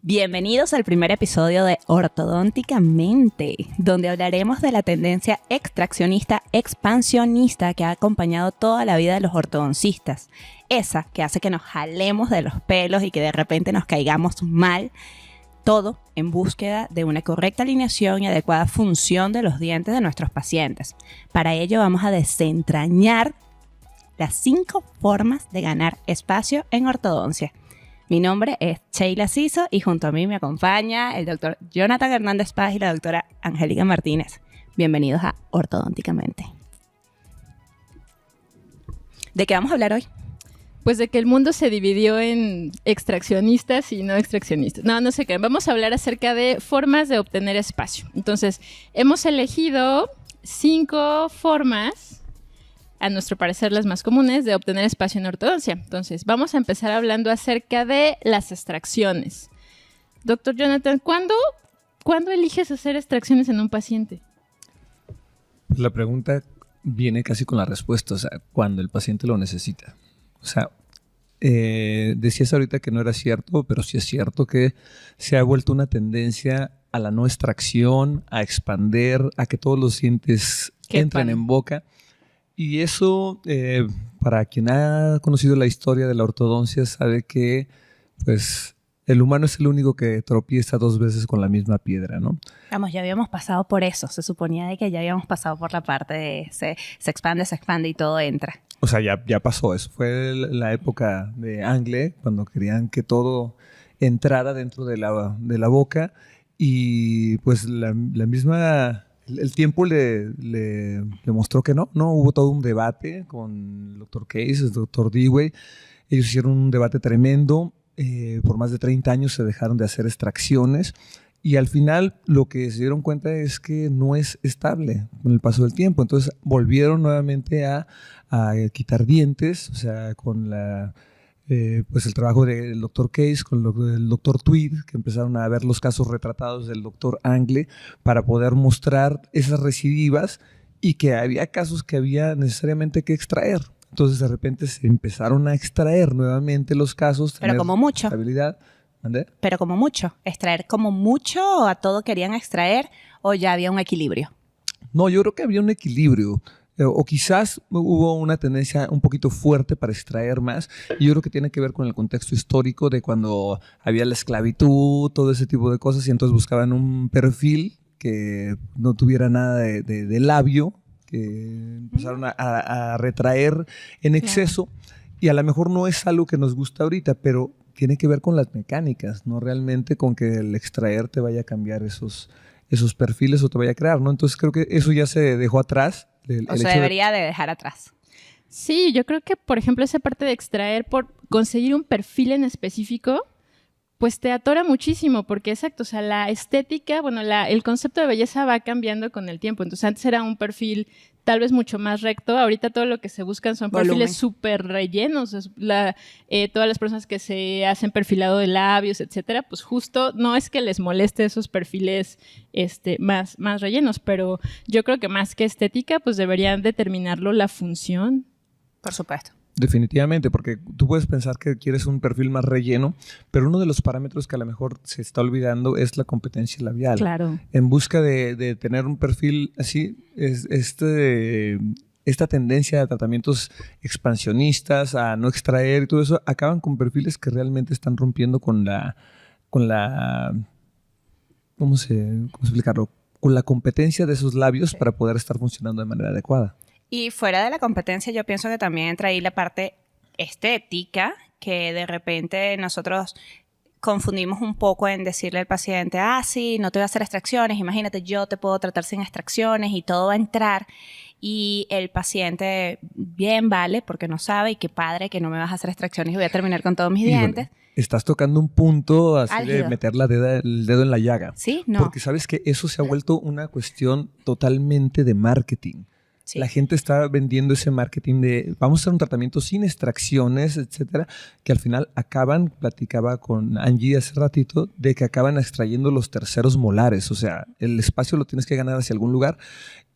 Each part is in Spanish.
Bienvenidos al primer episodio de Ortodónticamente, donde hablaremos de la tendencia extraccionista expansionista que ha acompañado toda la vida de los ortodoncistas. Esa que hace que nos jalemos de los pelos y que de repente nos caigamos mal, todo en búsqueda de una correcta alineación y adecuada función de los dientes de nuestros pacientes. Para ello vamos a desentrañar las 5 formas de ganar espacio en ortodoncia. Mi nombre es Sheila Ciso y junto a mí me acompaña el doctor Jonathan Hernández Paz y la doctora Angélica Martínez. Bienvenidos a Ortodónticamente. ¿De qué vamos a hablar hoy? Pues de que el mundo se dividió en extraccionistas y no extraccionistas. No sé qué. Vamos a hablar acerca de formas de obtener espacio. Entonces, hemos elegido 5 formas, a nuestro parecer las más comunes, de obtener espacio en ortodoncia. Entonces, vamos a empezar hablando acerca de las extracciones. Doctor Jonathan, ¿cuándo eliges hacer extracciones en un paciente? La pregunta viene casi con la respuesta, o sea, cuando el paciente lo necesita. O sea, decías ahorita que no era cierto, pero sí es cierto que se ha vuelto una tendencia a la no extracción, a expander, a que todos los dientes entren en boca. Y eso, para quien ha conocido la historia de la ortodoncia, sabe que pues, el humano es el único que tropieza 2 veces con la misma piedra, ¿no? Vamos, ya habíamos pasado por eso. Se suponía de que ya habíamos pasado por la parte de se expande y todo entra. O sea, ya pasó eso. Fue la época de Angle, cuando querían que todo entrara dentro de la boca. Y pues la misma... El tiempo le mostró que no. Hubo todo un debate con el Dr. Case, el Dr. Dewey. Ellos hicieron un debate tremendo. Por más de 30 años se dejaron de hacer extracciones. Y al final lo que se dieron cuenta es que no es estable con el paso del tiempo. Entonces volvieron nuevamente a quitar dientes, o sea, con pues el trabajo del Dr. Case, con el Dr. Tweed, que empezaron a ver los casos retratados del Dr. Angle para poder mostrar esas recidivas y que había casos que había necesariamente que extraer. Entonces de repente se empezaron a extraer nuevamente los casos. Pero como mucho. Estabilidad. ¿Andé? Pero como mucho. ¿Extraer como mucho o a todo querían extraer o ya había un equilibrio? No, yo creo que había un equilibrio. O quizás hubo una tendencia un poquito fuerte para extraer más. Y yo creo que tiene que ver con el contexto histórico de cuando había la esclavitud, todo ese tipo de cosas. Y entonces buscaban un perfil que no tuviera nada de labio, que empezaron a retraer en exceso. Claro. Y a lo mejor no es algo que nos gusta ahorita, pero tiene que ver con las mecánicas, no realmente con que el extraer te vaya a cambiar esos perfiles o te vaya a crear, ¿no? Entonces creo que eso ya se dejó atrás. O se debería de dejar atrás. Sí, yo creo que, por ejemplo, esa parte de extraer por conseguir un perfil en específico, pues te atora muchísimo, porque exacto, o sea, la estética, bueno, el concepto de belleza va cambiando con el tiempo. Entonces antes era un perfil tal vez mucho más recto, ahorita todo lo que se buscan son perfiles súper rellenos. Todas las personas que se hacen perfilado de labios, etcétera, pues justo no es que les moleste esos perfiles más rellenos, pero yo creo que más que estética, pues deberían determinarlo la función. Por supuesto. Definitivamente, porque tú puedes pensar que quieres un perfil más relleno, pero uno de los parámetros que a lo mejor se está olvidando es la competencia labial. Claro. En busca de tener un perfil así, esta tendencia de tratamientos expansionistas, a no extraer y todo eso, acaban con perfiles que realmente están rompiendo con la ¿cómo explicarlo? Con la competencia de esos labios para poder estar funcionando de manera adecuada. Y fuera de la competencia, yo pienso que también entra ahí la parte estética, que de repente nosotros confundimos un poco en decirle al paciente, sí, no te voy a hacer extracciones, imagínate, yo te puedo tratar sin extracciones y todo va a entrar. Y el paciente, bien vale, porque no sabe, y qué padre que no me vas a hacer extracciones y voy a terminar con todos mis dientes. Estás tocando un punto así de meter el dedo en la llaga. Sí, no. Porque sabes que eso se ha vuelto una cuestión totalmente de marketing. Sí. La gente está vendiendo ese marketing de vamos a hacer un tratamiento sin extracciones, etcétera, que al final platicaba con Angie hace ratito, de que acaban extrayendo los terceros molares. O sea, el espacio lo tienes que ganar hacia algún lugar.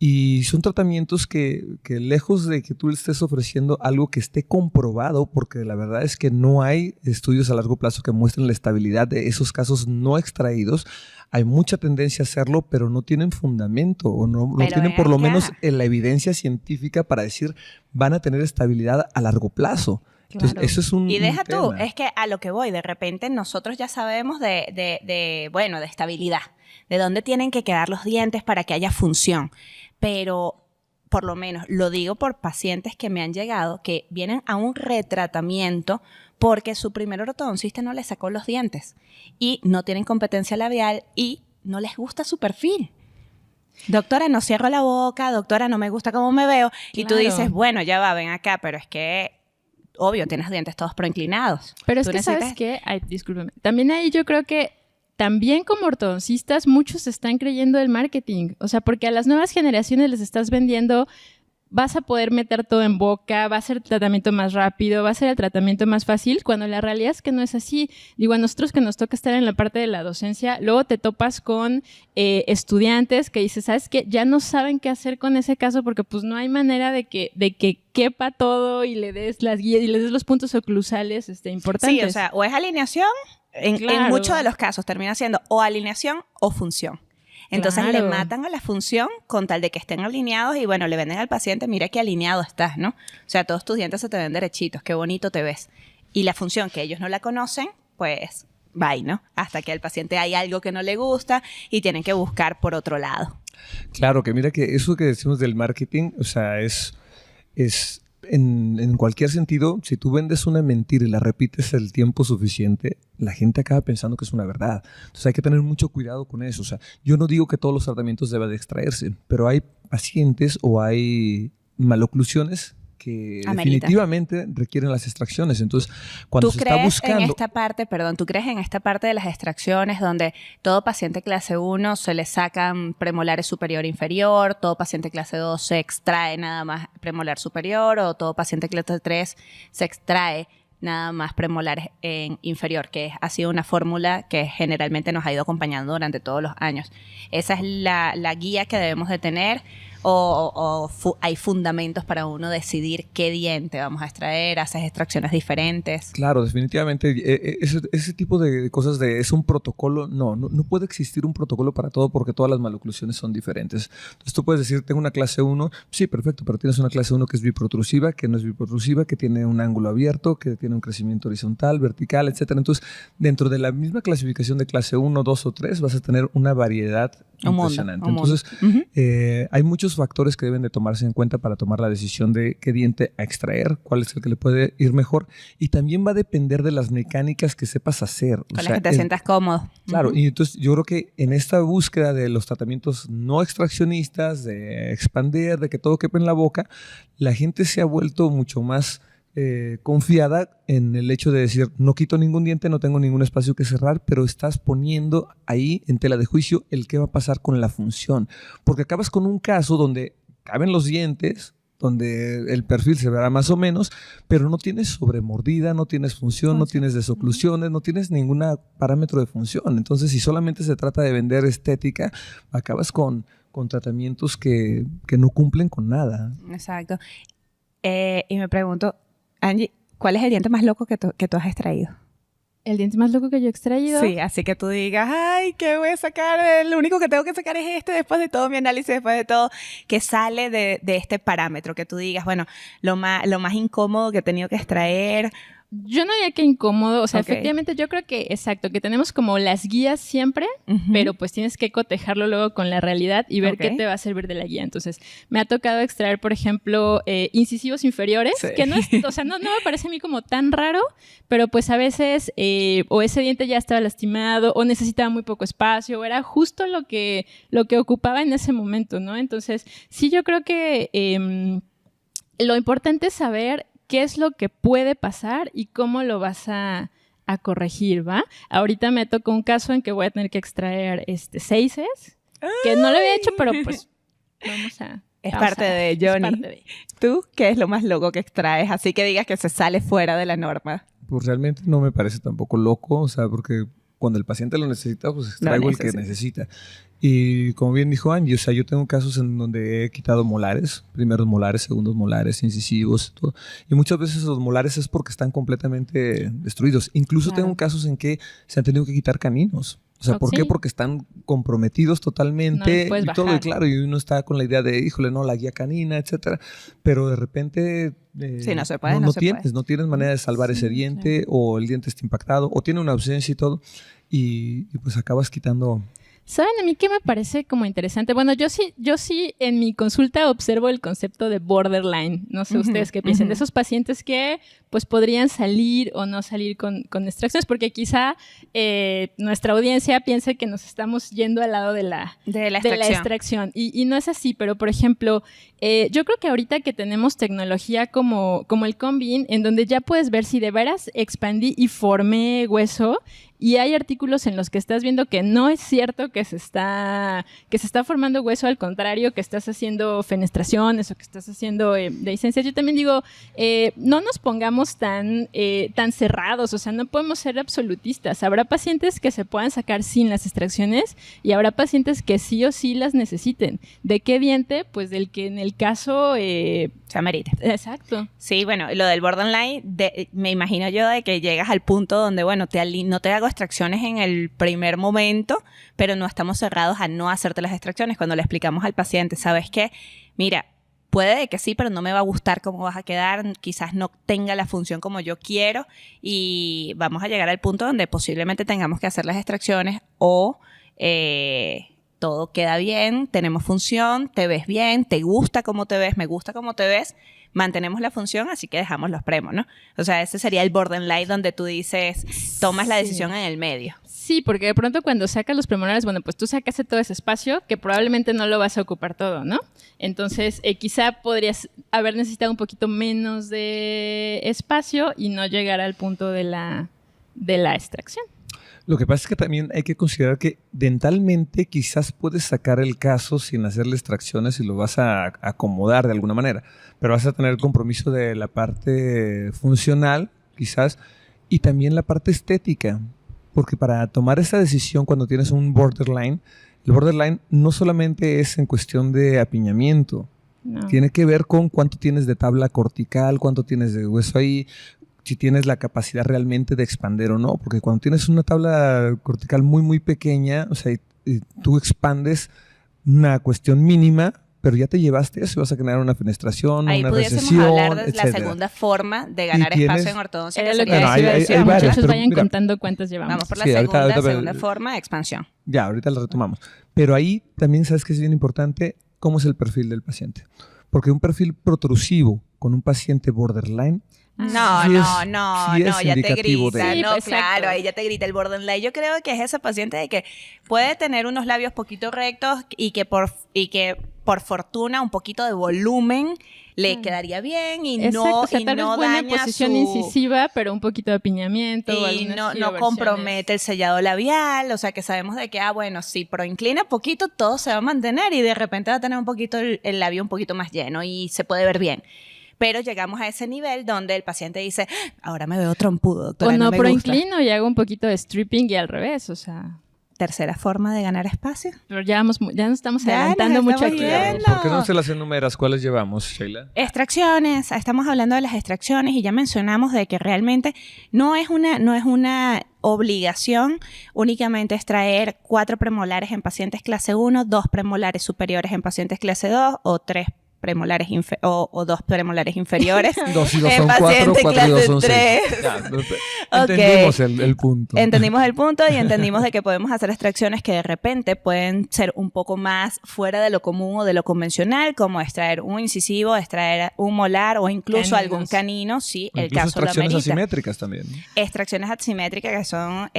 Y son tratamientos que lejos de que tú le estés ofreciendo algo que esté comprobado, porque la verdad es que no hay estudios a largo plazo que muestren la estabilidad de esos casos no extraídos. Hay mucha tendencia a hacerlo, pero no tienen fundamento o no tienen por lo menos la evidencia científica para decir van a tener estabilidad a largo plazo. Entonces, eso es un Y deja tú, tema. es que a lo que voy, de repente nosotros ya sabemos de estabilidad, de dónde tienen que quedar los dientes para que haya función. Pero, por lo menos, lo digo por pacientes que me han llegado, que vienen a un retratamiento porque su primer ortodoncista no les sacó los dientes y no tienen competencia labial y no les gusta su perfil. Doctora, no cierro la boca, doctora, no me gusta cómo me veo. Y tú dices, bueno, ya va, ven acá, pero es que obvio, tienes dientes todos proinclinados. Pero es que, ¿sabes qué? Ay, discúlpame. También ahí yo creo que también como ortodoncistas muchos están creyendo el marketing. O sea, porque a las nuevas generaciones les estás vendiendo, vas a poder meter todo en boca, va a ser el tratamiento más rápido, va a ser el tratamiento más fácil, cuando la realidad es que no es así. Digo, a nosotros que nos toca estar en la parte de la docencia, luego te topas con estudiantes que dices, ¿sabes qué? Ya no saben qué hacer con ese caso porque pues no hay manera de que quepa todo y le des las guías y le des los puntos oclusales importantes. Sí, o sea, o es alineación, en muchos de los casos termina siendo o alineación o función. Entonces le matan a la función con tal de que estén alineados y bueno, le venden al paciente, mira qué alineado estás, ¿no? O sea, todos tus dientes se te ven derechitos, qué bonito te ves. Y la función que ellos no la conocen, pues bye, ¿no? Hasta que al paciente hay algo que no le gusta y tienen que buscar por otro lado. Claro, que mira que eso que decimos del marketing, o sea, es en cualquier sentido, si tú vendes una mentira y la repites el tiempo suficiente, la gente acaba pensando que es una verdad. Entonces hay que tener mucho cuidado con eso. O sea, yo no digo que todos los tratamientos deban de extraerse, pero hay pacientes o hay maloclusiones que definitivamente requieren las extracciones. Entonces, cuando se está buscando... ¿Tú crees en esta parte de las extracciones donde todo paciente clase 1 se le sacan premolares superior e inferior, todo paciente clase 2 se extrae nada más premolar superior o todo paciente clase 3 se extrae nada más premolares en inferior, que ha sido una fórmula que generalmente nos ha ido acompañando durante todos los años? ¿Esa es la guía que debemos de tener? ¿O hay fundamentos para uno decidir qué diente vamos a extraer? ¿Haces extracciones diferentes? Claro, definitivamente. Ese tipo de cosas es un protocolo. No puede existir un protocolo para todo porque todas las maloclusiones son diferentes. Entonces tú puedes decir, tengo una clase 1, sí, perfecto, pero tienes una clase 1 que es biprotrusiva, que no es biprotrusiva, que tiene un ángulo abierto, que tiene un crecimiento horizontal, vertical, etcétera. Entonces, dentro de la misma clasificación de clase 1, 2 o 3 vas a tener una variedad impresionante. Entonces, hay muchos factores que deben de tomarse en cuenta para tomar la decisión de qué diente a extraer, cuál es el que le puede ir mejor, y también va a depender de las mecánicas que sepas hacer. Con las que te sientas cómodo. Claro, y entonces yo creo que en esta búsqueda de los tratamientos no extraccionistas, de expander, de que todo quepa en la boca, la gente se ha vuelto mucho más confiada en el hecho de decir, no quito ningún diente, no tengo ningún espacio que cerrar, pero estás poniendo ahí en tela de juicio el qué va a pasar con la función. Porque acabas con un caso donde caben los dientes, donde el perfil se verá más o menos, pero no tienes sobremordida, no tienes función, no tienes desoclusiones, no tienes ningún parámetro de función. Entonces, si solamente se trata de vender estética, acabas con tratamientos que no cumplen con nada. Exacto. Y me pregunto, Angie, ¿cuál es el diente más loco que tú has extraído? ¿El diente más loco que yo he extraído? Sí, así que tú digas, ay, ¿qué voy a sacar? Lo único que tengo que sacar es después de todo mi análisis, después de todo, que sale de este parámetro, que tú digas, bueno, lo más incómodo que he tenido que extraer. Yo no diría que incómodo, o sea, efectivamente yo creo que, exacto, que tenemos como las guías siempre, pero pues tienes que cotejarlo luego con la realidad y ver qué te va a servir de la guía. Entonces, me ha tocado extraer, por ejemplo, incisivos inferiores, que no es, o sea, no me parece a mí como tan raro, pero pues a veces o ese diente ya estaba lastimado o necesitaba muy poco espacio o era justo lo que ocupaba en ese momento, ¿no? Entonces, sí, yo creo que lo importante es saber qué es lo que puede pasar y cómo lo vas a corregir, ¿va? Ahorita me tocó un caso en que voy a tener que extraer 6s, que no lo había hecho, pero pues Es O parte sea, de es Johnny. parte de- ¿Tú qué es lo más loco que extraes? Así que digas que se sale fuera de la norma. Pues realmente no me parece tampoco loco, o sea, porque cuando el paciente lo necesita, pues extraigo el que necesita. Y como bien dijo Angie, o sea, yo tengo casos en donde he quitado molares, primeros molares, segundos molares, incisivos, todo. Y muchas veces los molares es porque están completamente destruidos. Incluso Claro. tengo casos en que se han tenido que quitar caninos. O sea, ¿por Sí. qué? Porque están comprometidos No totalmente los puedes y todo, y bajar. claro, y uno está con la idea de, híjole, no, la guía canina, etcétera. Pero de repente Sí, no se puede, no, no no se tienes, puede. no tienes manera de salvar ese Sí, diente, o el diente está impactado, o tiene una ausencia y todo, y pues acabas quitando. ¿Saben a mí qué me parece como interesante? Bueno, yo sí en mi consulta observo el concepto de borderline. No sé Ujú, ustedes qué piensan. ujú. De esos pacientes que pues podrían salir o no salir con extracciones, porque quizá nuestra audiencia piense que nos estamos yendo al lado de la De la de la extracción. extracción. Y no es así, pero por ejemplo, yo creo que ahorita que tenemos tecnología como el Combin, en donde ya puedes ver si de veras expandí y formé hueso, y hay artículos en los que estás viendo que no es cierto que se está formando hueso, al contrario, que estás haciendo fenestraciones o que estás haciendo dehiscencias. Yo también digo, no nos pongamos tan cerrados, o sea, no podemos ser absolutistas. Habrá pacientes que se puedan sacar sin las extracciones y habrá pacientes que sí o sí las necesiten. ¿De qué diente? Pues del que en el caso... Se amerita. exacto. Sí, bueno, lo del borderline, me imagino yo de que llegas al punto donde, bueno, no te hago extracciones en el primer momento, pero no estamos cerrados a no hacerte las extracciones. Cuando le explicamos al paciente, ¿sabes qué? Mira, puede que sí, pero no me va a gustar cómo vas a quedar, quizás no tenga la función como yo quiero, y vamos a llegar al punto donde posiblemente tengamos que hacer las extracciones o... todo queda bien, tenemos función, te ves bien, te gusta cómo te ves, me gusta cómo te ves, mantenemos la función, así que dejamos los premos, ¿no? O sea, ese sería el borderline donde tú dices, tomas la decisión en el medio. Sí, porque de pronto cuando sacas los premolares, bueno, pues tú sacaste todo ese espacio que probablemente no lo vas a ocupar todo, ¿no? Entonces, quizá podrías haber necesitado un poquito menos de espacio y no llegar al punto de la extracción. Lo que pasa es que también hay que considerar que dentalmente quizás puedes sacar el caso sin hacerle extracciones y lo vas a acomodar de alguna manera, pero vas a tener el compromiso de la parte funcional, quizás, y también la parte estética, porque para tomar esa decisión cuando tienes un borderline, el borderline no solamente es en cuestión de apiñamiento, No. tiene que ver con cuánto tienes de tabla cortical, cuánto tienes de hueso ahí, si tienes la capacidad realmente de expander o no, porque cuando tienes una tabla cortical muy, muy pequeña, o sea, y tú expandes una cuestión mínima, pero ya te llevaste eso y vas a generar una fenestración, Ahí una pudiésemos recesión, hablar de la etcétera. segunda forma de ganar Y tienes- espacio en ortodoncia, Era que lo que sería Bueno, les iba a hay decir. varias, Muchachos, pero vayan mira, contando cuántas llevamos. vamos por la Sí, ahorita- segunda forma, expansión. Ya, ahorita la retomamos. Pero ahí también sabes que es bien importante cómo es el perfil del paciente. Porque un perfil protrusivo con un paciente borderline No, Sí no, es- no, sí no, es ya te indicativo de- grita, Sí, no, pues, exacto. claro, ahí ya te grita el borderline. Yo creo que es esa paciente de que puede tener unos labios poquito rectos y que por fortuna un poquito de volumen le quedaría bien y Exacto, no, o sea, y tal no vez buena daña posición su... incisiva, pero un poquito de apiñamiento o Y algunas no giroversiones. compromete el sellado labial, o sea que sabemos de que, bueno, si proinclina poquito, todo se va a mantener y de repente va a tener un poquito el labio un poquito más lleno y se puede ver bien. Pero llegamos a ese nivel donde el paciente dice, ahora me veo trompudo, doctora, O no me gusta. proinclino y hago un poquito de stripping y al revés, o sea... Tercera forma de ganar espacio. Pero ya nos estamos Ya adelantando nos mucho estamos aquí. yendo. ¿Por qué no se las enumeras? ¿Cuáles llevamos, Sheila? Extracciones, estamos hablando de las extracciones y ya mencionamos de que realmente no es una obligación únicamente extraer 4 premolares en pacientes clase 1, 2 premolares superiores en pacientes clase 2 o 3 premolares o 2 premolares inferiores. 2 y 2 en son 4, paciente 4 y 2 son clase 6. 3. Entendimos el punto. Entendimos el punto y entendimos de que podemos hacer extracciones que de repente pueden ser un poco más fuera de lo común o de lo convencional, como extraer un incisivo, extraer un molar o incluso Caninos. algún canino, si el Incluso caso lo extracciones amerita. asimétricas también. Extracciones asimétricas que son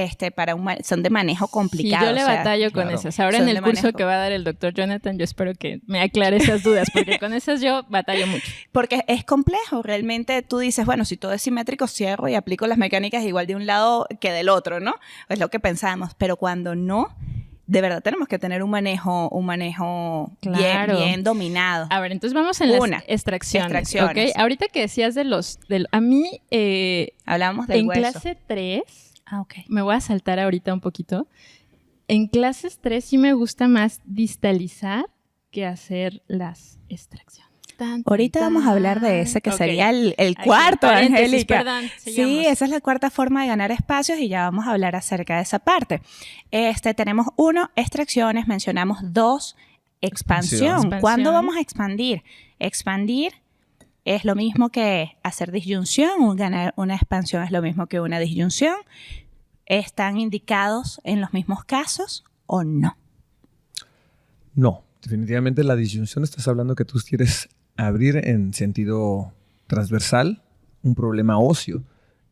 son de manejo Sí, complicado. yo le o sea, batallo con claro. esas. Ahora Son en de el curso manejo. que va a dar el doctor Jonathan, yo espero que me aclare esas dudas, porque con esas yo batallo mucho. Porque es complejo, realmente tú dices, bueno, si todo es simétrico, cierro y aplico las mecánicas igual de un lado que del otro, ¿no? Es lo que pensamos, pero cuando no, de verdad tenemos que tener un manejo Claro. bien dominado. A ver, entonces vamos en las extracciones. ¿Ok? Ahorita que decías a mí, Hablábamos del en hueso. clase 3, Ok. me voy a saltar ahorita un poquito. En clases 3 sí me gusta más distalizar que hacer las extracciones. Ahorita vamos a hablar de ese que Ok. sería el Aquí, cuarto, paréntesis, Angélica. perdón, Sí, sigamos. esa es la cuarta forma de ganar espacios y ya vamos a hablar acerca de esa parte. Tenemos 1, extracciones, mencionamos 2, expansión. Expansión. ¿Cuándo vamos a expandir? Expandir es lo mismo que hacer disyunción, ganar una expansión es lo mismo que una disyunción. ¿Están indicados en los mismos casos o no? No, definitivamente la disyunción estás hablando que tú quieres abrir en sentido transversal un problema óseo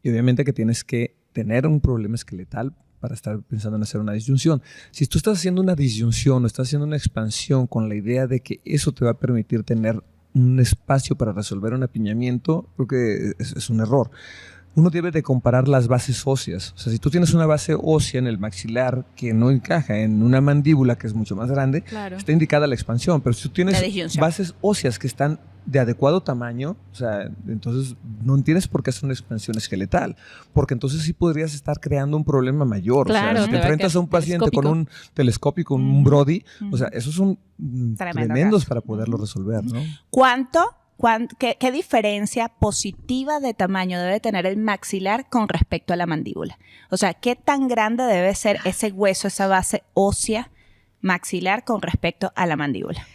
y obviamente que tienes que tener un problema esqueletal para estar pensando en hacer una disyunción. Si tú estás haciendo una disyunción o estás haciendo una expansión con la idea de que eso te va a permitir tener un espacio para resolver un apiñamiento, creo que es un error. Uno debe de comparar las bases óseas. O sea, si tú tienes una base ósea en el maxilar que no encaja en una mandíbula que es mucho más grande, Claro. está indicada la expansión. Pero si tú La tienes disyunción. bases óseas que están de adecuado tamaño, o sea, entonces no tienes por qué hacer una expansión esqueletal, porque entonces sí podrías estar creando un problema mayor. Claro, o sea, si te te va a enfrentas a un quedar paciente con telescópico. un telescópico, un Brody, o sea, Ujú. esos son Tremendo tremendos caso. para poderlo resolver, ¿no? ¿Qué diferencia positiva de tamaño debe tener el maxilar con respecto a la mandíbula? O sea, ¿qué tan grande debe ser ese hueso, esa base ósea maxilar con respecto a la mandíbula?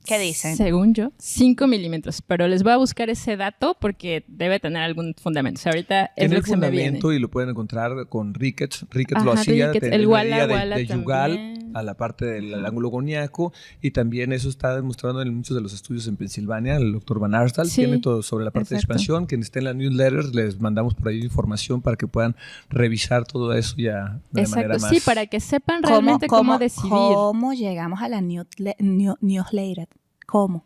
¿Qué dicen? Según yo, 5 milímetros. Pero les voy a buscar ese dato porque debe tener algún fundamento. O sea, ahorita es Tiene lo el que se me viene. fundamento y lo pueden encontrar con Ricketts. Ricketts lo Ajá, hacía Ricketts. de El Walla de yugal también. a la parte del ángulo goniaco y también eso está demostrado en muchos de los estudios en Pensilvania. El doctor Van Arsdal Sí, tiene todo sobre la parte de exacto. expansión. Quien esté en la newsletter les mandamos por ahí información para que puedan revisar todo eso ya de manera Exacto, más... sí, para que sepan realmente cómo decidir. ¿Cómo llegamos a la newsletter? ¿Cómo?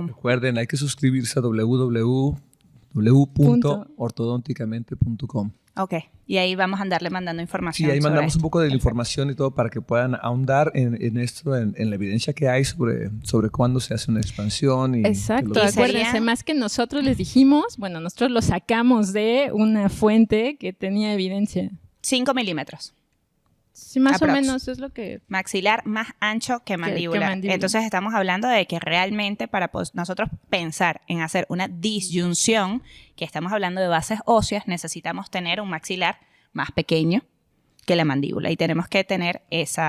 Recuerden, hay que suscribirse a www.ortodonticamente.com. Ok, y ahí vamos a andarle mandando información. Sí, ahí sobre mandamos esto. un poco de la Perfecto. información y todo para que puedan ahondar en esto, en la evidencia que hay sobre cuándo se hace una expansión. Exacto, Y acuérdense, sería- más que nosotros les dijimos, bueno, nosotros lo sacamos de una fuente que tenía evidencia. 5 milímetros. Sí, más Aprox. o menos es lo que... Maxilar más ancho que mandíbula. mandíbula. Entonces estamos hablando de que realmente para nosotros pensar en hacer una disyunción, que estamos hablando de bases óseas, necesitamos tener un maxilar más pequeño que la mandíbula y tenemos que tener ese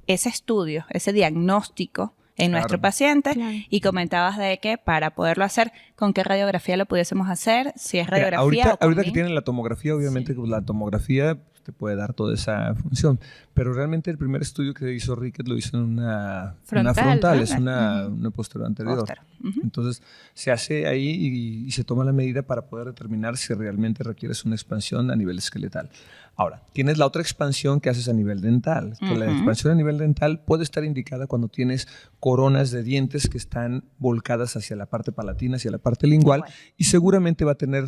estudio, ese diagnóstico en Claro. nuestro paciente. Claro. Y comentabas de que para poderlo hacer, ¿con qué radiografía lo pudiésemos hacer? Si es Mira, radiografía o con ahorita que MIM. tienen la tomografía, obviamente pues, la tomografía te puede dar toda esa función, pero realmente el primer estudio que hizo Ricketts lo hizo en una Frontal, frontal, ¿no? es una posterior anterior. Póster. Ujú. Entonces se hace ahí y se toma la medida para poder determinar si realmente requieres una expansión a nivel esqueletal. Ahora, tienes la otra expansión que haces a nivel dental, que la Ujú. expansión a nivel dental puede estar indicada cuando tienes coronas de dientes que están volcadas hacia la parte palatina, hacia la parte lingual, Igual. y seguramente va a tener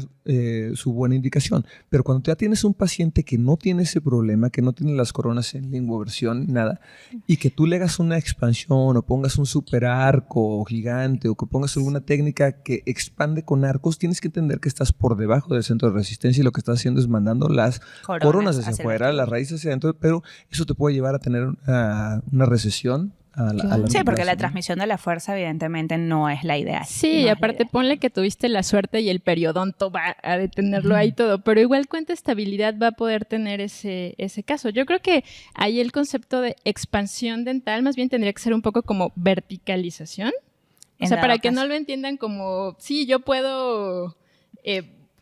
su buena indicación. Pero cuando ya tienes un paciente que no tiene ese problema, que no tiene las coronas en linguoversión, nada, y que tú le hagas una expansión o pongas un super arco gigante o que pongas alguna técnica que expande con arcos, tienes que entender que estás por debajo del centro de resistencia y lo que estás haciendo es mandando las coronas hacia hacia el afuera, vestibulo. las raíces hacia adentro, pero eso te puede llevar a tener una recesión a la Claro. Sí, porque la articulación. transmisión de la fuerza evidentemente no es la ideal. Sí, No y es la aparte ideal. ponle que tuviste la suerte y el periodonto va a detenerlo ahí todo, pero igual cuánta estabilidad va a poder tener ese caso. Yo creo que ahí el concepto de expansión dental más bien tendría que ser un poco como verticalización. O En sea, dado para que caso. no lo entiendan como, sí, yo puedo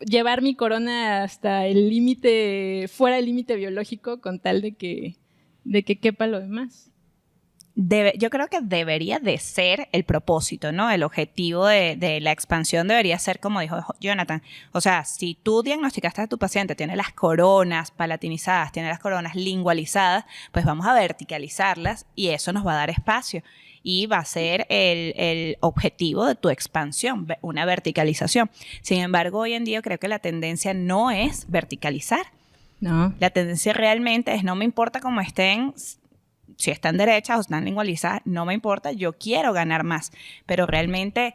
llevar mi corona hasta el límite, fuera del límite biológico con tal de que quepa lo demás. Yo creo que debería de ser el propósito, ¿no? El objetivo de la expansión debería ser, como dijo Jonathan, o sea, si tú diagnosticaste a tu paciente, tiene las coronas palatinizadas, tiene las coronas lingualizadas, pues vamos a verticalizarlas y eso nos va a dar espacio y va a ser el objetivo de tu expansión, una verticalización. Sin embargo, hoy en día creo que la tendencia no es verticalizar. No. La tendencia realmente es no me importa cómo estén, si están derechas o están lingualizadas, no me importa, yo quiero ganar más. Pero realmente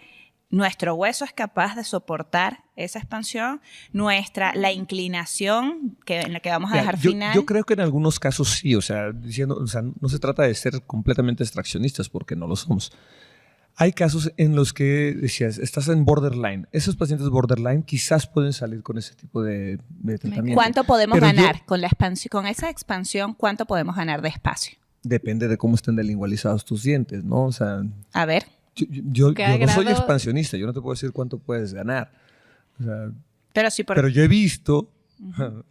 nuestro hueso es capaz de soportar esa expansión, la inclinación en la que vamos a dejar final. Yo creo que en algunos casos sí, o sea, no se trata de ser completamente extraccionistas porque no lo somos. Hay casos en los que, decías, estás en borderline. Esos pacientes borderline quizás pueden salir con ese tipo de tratamiento. ¿Cuánto podemos ganar con la expansión, con esa expansión? ¿Cuánto podemos ganar de espacio? Depende de cómo estén delingualizados tus dientes, ¿no? O sea, a ver. Yo no soy expansionista, yo no te puedo decir cuánto puedes ganar. O sea, pero yo he visto,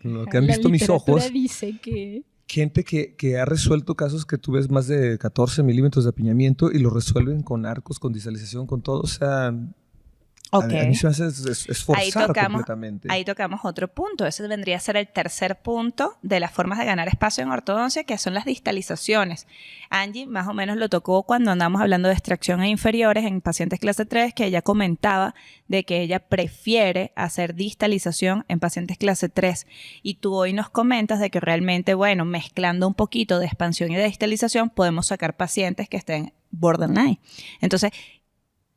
lo que han visto mis ojos, dice que gente que ha resuelto casos que tú ves más de 14 milímetros de apiñamiento y lo resuelven con arcos, con disalización, con todo. O sea, a mí se me hace esforzar completamente. Ahí tocamos otro punto. Ese vendría a ser el tercer punto de las formas de ganar espacio en ortodoncia, que son las distalizaciones. Angie más o menos lo tocó cuando andamos hablando de extracción e inferiores en pacientes clase 3, que ella comentaba de que ella prefiere hacer distalización en pacientes clase 3. Y tú hoy nos comentas de que realmente, bueno, mezclando un poquito de expansión y de distalización, podemos sacar pacientes que estén borderline. Entonces,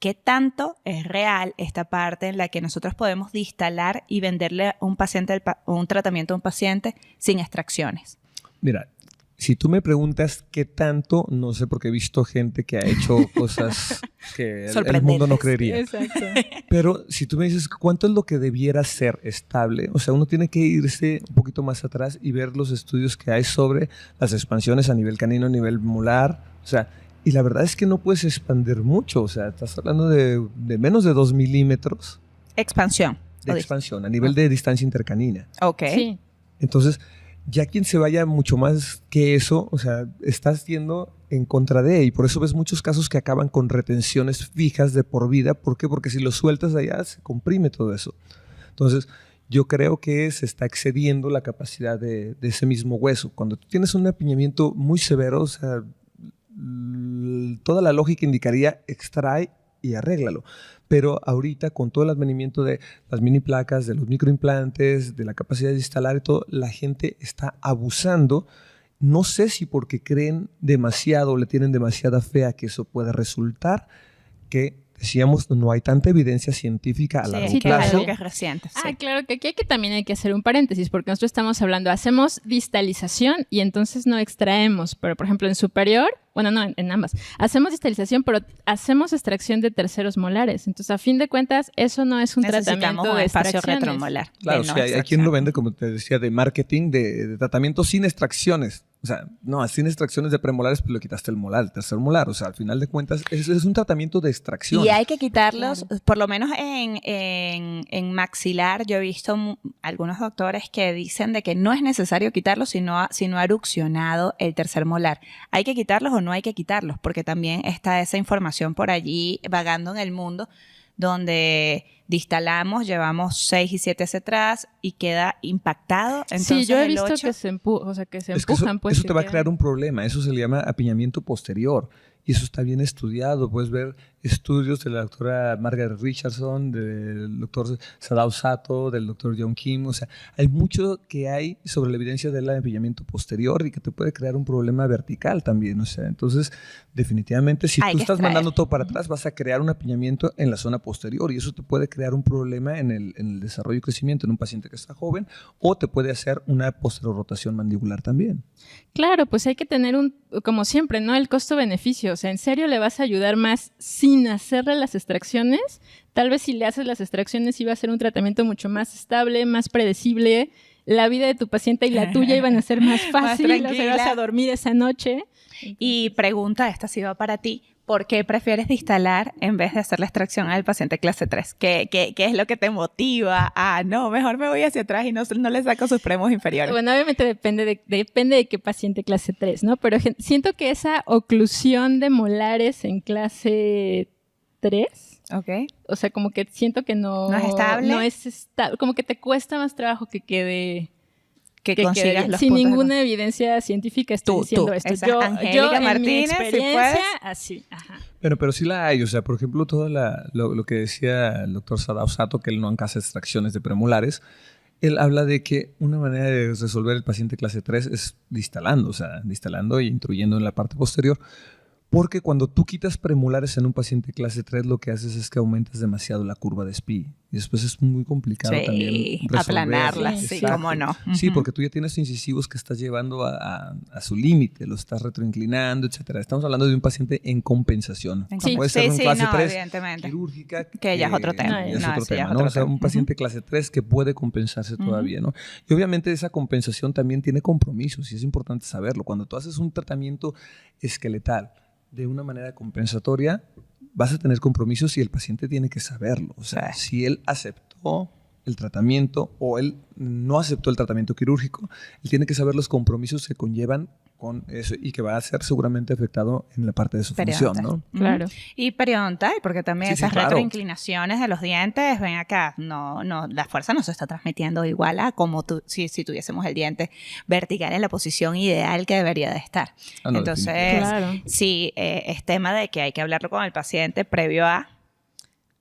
¿qué tanto es real esta parte en la que nosotros podemos distalar y venderle a un paciente un tratamiento a un paciente sin extracciones? Mira, si tú me preguntas qué tanto, no sé, porque he visto gente que ha hecho cosas que el mundo no creería. Exacto. Pero si tú me dices cuánto es lo que debiera ser estable, o sea, uno tiene que irse un poquito más atrás y ver los estudios que hay sobre las expansiones a nivel canino, a nivel molar, o sea, y la verdad es que no puedes expandir mucho, o sea, estás hablando de menos de 2 milímetros. Expansión. De expansión, a nivel de distancia intercanina. Ok. Sí. Entonces, ya quien se vaya mucho más que eso, o sea, estás yendo en contra de, y por eso ves muchos casos que acaban con retenciones fijas de por vida. ¿Por qué? Porque si lo sueltas allá, se comprime todo eso. Entonces, yo creo que se está excediendo la capacidad de ese mismo hueso. Cuando tú tienes un apiñamiento muy severo, o sea, toda la lógica indicaría extrae y arréglalo. Pero ahorita, con todo el advenimiento de las mini placas, de los microimplantes, de la capacidad de instalar y todo, la gente está abusando. No sé si porque creen demasiado o le tienen demasiada fe a que eso pueda resultar, que decíamos, no hay tanta evidencia científica a largo plazo. Claro, que es reciente. Sí. Claro que aquí también hay que hacer un paréntesis, porque nosotros estamos hablando, hacemos distalización y entonces no extraemos, pero por ejemplo en superior, bueno, no, en ambas, hacemos distalización, pero hacemos extracción de terceros molares. Entonces, a fin de cuentas, eso no es un tratamiento de espacio extracciones. retromolar. Claro, sí, hay quien lo vende, como te decía, de marketing, de tratamiento sin extracciones. O sea, no, sin extracciones de premolares, pero le quitaste el molar, el tercer molar. O sea, al final de cuentas, es un tratamiento de extracción. Y hay que quitarlos, por lo menos en maxilar, yo he visto algunos doctores que dicen de que no es necesario quitarlos si no ha erupcionado el tercer molar. ¿Hay que quitarlos o no hay que quitarlos? Porque también está esa información por allí vagando en el mundo, donde distalamos, llevamos 6 y 7 hacia atrás y queda impactado. Entonces, sí, yo he visto que se empujan. Eso te va a crear un problema. Eso se le llama apiñamiento posterior. Y eso está bien estudiado. Puedes ver estudios de la doctora Margaret Richardson, del doctor Sadao Sato, del doctor John Kim. O sea, hay mucho que hay sobre la evidencia del apiñamiento posterior y que te puede crear un problema vertical también. O sea, entonces, definitivamente, si tú estás mandando todo para atrás, vas a crear un apiñamiento en la zona posterior y eso te puede crear un problema en el desarrollo y crecimiento en un paciente que está joven, o te puede hacer una posterorotación mandibular también. Claro, pues hay que tener como siempre, ¿no? El costo-beneficio. O sea, ¿en serio le vas a ayudar más sin hacerle las extracciones? Tal vez si le haces las extracciones iba a ser un tratamiento mucho más estable, más predecible. La vida de tu paciente y la tuya iban a ser más fácil. O sea, vas a dormir esa noche. Y pregunta, esta sí va para ti. ¿Por qué prefieres distalar en vez de hacer la extracción al paciente clase 3? ¿Qué es lo que te motiva a, no, mejor me voy hacia atrás y no le saco sus premos inferiores? Bueno, obviamente depende de qué paciente clase 3, ¿no? Pero siento que esa oclusión de molares en clase 3, okay, o sea, como que siento que no es estable. No es estable, como que te cuesta más trabajo que quede... Que consigas los sin puntos ninguna evidencia científica estoy diciendo esto. Yo Angélica Martínez, en mi experiencia, así. Ajá. Pero sí la hay, o sea, por ejemplo, todo lo que decía el doctor Sadao Sato, que él no hace extracciones de premolares, él habla de que una manera de resolver el paciente clase 3 es distalando, o sea, distalando e intruyendo en la parte posterior. Porque cuando tú quitas premolares en un paciente clase 3, lo que haces es que aumentas demasiado la curva de SPI. Y después es muy complicado también resolver. Aplanarla, sí, cómo no. Sí, porque tú ya tienes incisivos que estás llevando a su límite, los estás retroinclinando, etcétera. Estamos hablando de un paciente en compensación. Sí, puede ser un clase 3 evidentemente. Quirúrgica. Que ya es otro tema. Es otro tema, ¿no? O sea, un paciente clase 3 que puede compensarse todavía, ¿no? Y obviamente esa compensación también tiene compromisos y es importante saberlo. Cuando tú haces un tratamiento esqueletal de una manera compensatoria, vas a tener compromisos y el paciente tiene que saberlo. O sea, si él aceptó el tratamiento o él no aceptó el tratamiento quirúrgico, él tiene que saber los compromisos que conllevan con eso y que va a ser seguramente afectado en la parte de su función, ¿no? Claro. Y periodontal, porque también esas claro. retroinclinaciones de los dientes, ven acá, no, la fuerza no se está transmitiendo igual a como si tuviésemos el diente vertical en la posición ideal que debería de estar. Entonces, sí, es tema de que hay que hablarlo con el paciente previo a...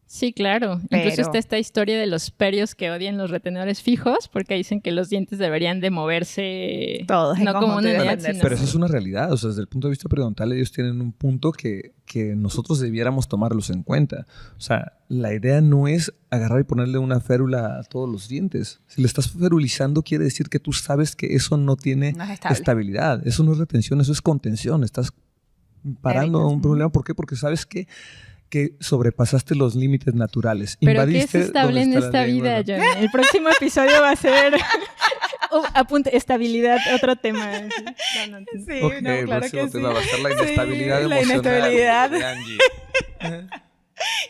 Sí, claro. Incluso está esta historia de los perios que odian los retenedores fijos porque dicen que los dientes deberían de moverse todos no como una unidad, sino... Pero eso es una realidad. O sea, desde el punto de vista periodontal ellos tienen un punto que nosotros debiéramos tomarlos en cuenta. O sea, la idea no es agarrar y ponerle una férula a todos los dientes. Si le estás ferulizando quiere decir que tú sabes que eso no tiene estabilidad. Eso no es retención, eso es contención. Estás parando un problema. ¿Por qué? Porque sabes que sobrepasaste los límites naturales. Pero ¿qué es estable en esta vida, John? El próximo episodio va a ser... apunte, estabilidad, otro tema. Sí, okay, no, claro que sí. Va a ser la inestabilidad emocional. La inestabilidad de Angie.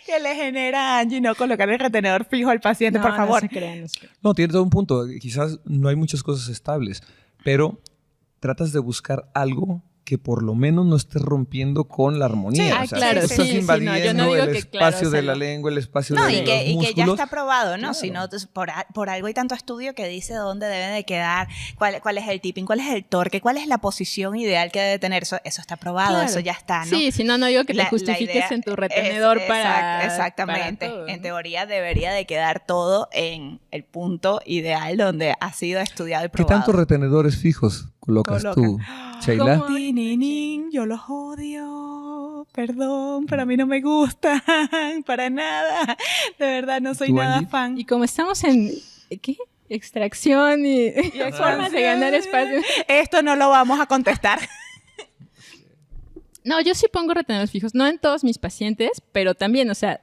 que le genera a Angie no colocar el retenedor fijo al paciente, por favor. No se crean. No, tiene todo un punto. Quizás no hay muchas cosas estables, pero tratas de buscar algo que por lo menos no esté rompiendo con la armonía. Sí, o sea, claro, estás invadiendo yo no digo el que, espacio de la lengua, el espacio de los músculos. Y que ya está probado, ¿no? Claro. Si no, por algo hay tanto estudio que dice dónde debe de quedar, cuál es el tipping, cuál es el torque, cuál es la posición ideal que debe tener. Eso está probado, claro. Eso ya está, ¿no? Sí, si no digo que te justifiques en tu retenedor para... Exactamente. Para todo, ¿no? En teoría debería de quedar todo en el punto ideal donde ha sido estudiado y probado. ¿Qué tantos retenedores fijos colocas tú, Sheila? Yo los odio. Perdón, pero a mí no me gustan para nada. De verdad, no soy nada fan. Y como estamos en... ¿Qué? Extracción y formas de ganar espacio. Esto no lo vamos a contestar. No, yo sí pongo retenedores fijos. No en todos mis pacientes, pero también, o sea,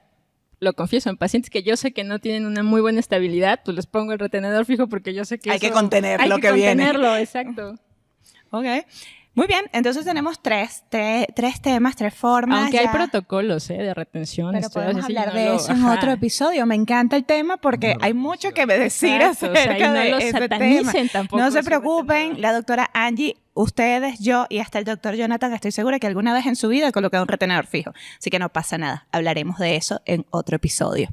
lo confieso, en pacientes que yo sé que no tienen una muy buena estabilidad, pues les pongo el retenedor fijo porque yo sé que hay que contener lo que viene. Hay que contenerlo, exacto. Ok. Muy bien, entonces tenemos tres temas, tres formas. Aunque hay protocolos de retención. Pero podemos hablar de eso en otro episodio. Me encanta el tema porque hay mucho que decir acerca de ese tema. Tampoco no se preocupen, la doctora Angie, ustedes, yo y hasta el doctor Jonathan, estoy segura que alguna vez en su vida ha colocado un retenedor fijo. Así que no pasa nada. Hablaremos de eso en otro episodio.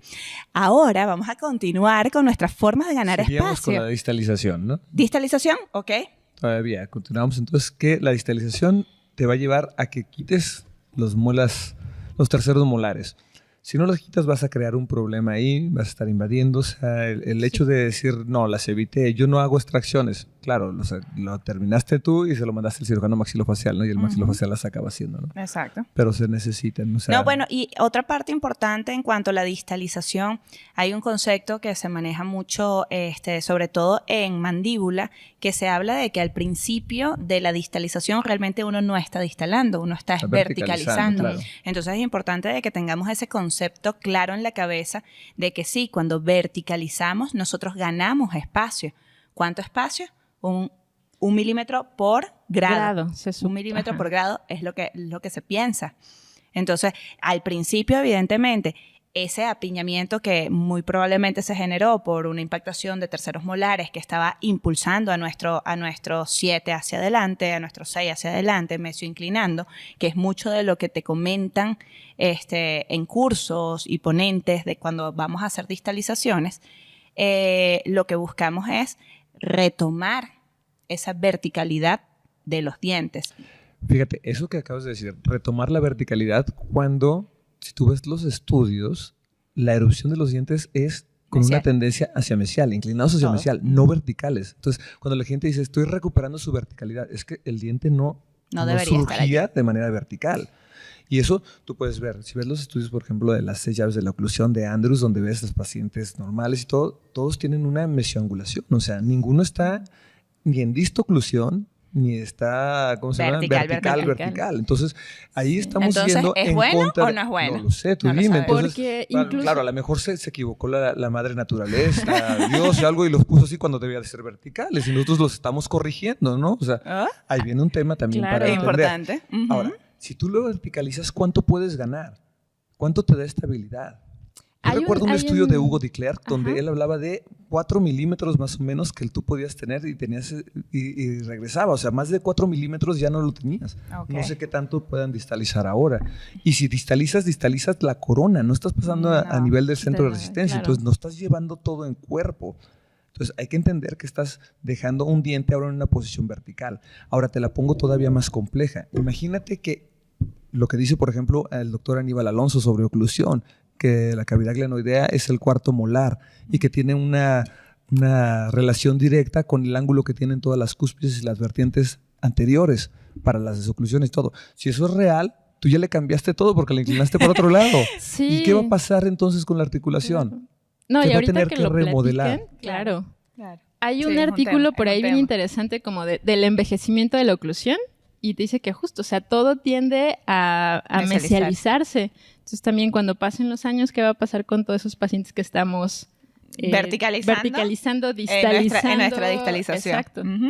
Ahora vamos a continuar con nuestras formas de ganar Seguimos espacio. con la distalización, ¿no? Distalización, ok. Todavía continuamos. Entonces, que la distalización te va a llevar a que quites los terceros molares. Si no los quitas, vas a crear un problema ahí, vas a estar invadiendo. O sea, el hecho de decir, no, las evité, yo no hago extracciones. Claro, lo terminaste tú y se lo mandaste al cirujano maxilofacial, ¿no? Y el maxilofacial las acaba haciendo, ¿no? Exacto. Pero se necesitan. O sea, no, bueno, y otra parte importante en cuanto a la distalización, hay un concepto que se maneja mucho, sobre todo en mandíbula, que se habla de que al principio de la distalización realmente uno no está distalando, uno está verticalizando. Claro. Entonces es importante de que tengamos ese concepto claro en la cabeza de que sí, cuando verticalizamos nosotros ganamos espacio. ¿Cuánto espacio? Un milímetro por grado. Un milímetro por grado es lo que se piensa. Entonces, al principio, evidentemente, ese apiñamiento que muy probablemente se generó por una impactación de terceros molares que estaba impulsando a nuestro 7 hacia adelante, a nuestro 6 hacia adelante, medio inclinando, que es mucho de lo que te comentan en cursos y ponentes de cuando vamos a hacer distalizaciones, lo que buscamos es retomar esa verticalidad de los dientes. Fíjate, eso que acabas de decir, retomar la verticalidad cuando, si tú ves los estudios, la erupción de los dientes es con Mesial. una tendencia hacia mesial, inclinados hacia Todo. mesial, no verticales. Entonces, cuando la gente dice, estoy recuperando su verticalidad, es que el diente no debería estar allí. surgía de manera vertical. Y eso tú puedes ver. Si ves los estudios, por ejemplo, de las 6 llaves de la oclusión de Andrews, donde ves los pacientes normales y todo, todos tienen una mesioangulación. O sea, ninguno está ni en distoclusión, ni está, ¿cómo se llama? Vertical. Entonces, ahí estamos yendo ¿es en bueno contra o no es bueno? No lo sé, tú No lo dime. sabemos. Entonces, Porque claro, incluso- claro, a lo mejor se equivocó la madre naturaleza, Dios y algo, y los puso así cuando debía de ser verticales, y nosotros los estamos corrigiendo, ¿no? O sea, ¿Ah? ahí viene un tema también Claro. para entender. Importante. Ujú. Ahora, si tú lo verticalizas, ¿cuánto puedes ganar? ¿Cuánto te da estabilidad? Yo recuerdo un estudio de Hugo de Klerk donde él hablaba de 4 milímetros más o menos que tú podías tener y tenías y regresaba. O sea, más de 4 milímetros ya no lo tenías. Ok. No sé qué tanto puedan distalizar ahora. Y si distalizas la corona. No estás pasando a No, nivel del centro de de- resistencia. claro. Entonces, no estás llevando todo en cuerpo. Entonces, hay que entender que estás dejando un diente ahora en una posición vertical. Ahora te la pongo todavía más compleja. Imagínate que lo que dice, por ejemplo, el doctor Aníbal Alonso sobre oclusión, que la cavidad glenoidea es el cuarto molar y que tiene una relación directa con el ángulo que tienen todas las cúspides y las vertientes anteriores para las desoclusiones y todo. Si eso es real, tú ya le cambiaste todo porque le inclinaste por otro lado. Sí. ¿Y qué va a pasar entonces con la articulación? Claro. No, que y va a ahorita tener que que lo remodelar. platiquen, claro. Claro. Hay Sí, un es un artículo tema, por es ahí un bien tema. interesante como del envejecimiento de la oclusión y te dice que justo, o sea, todo tiende a Mesializar. mesializarse. Entonces también cuando pasen los años, ¿qué va a pasar con todos esos pacientes que estamos verticalizando, distalizando? En nuestra distalización. Exacto. Ujú.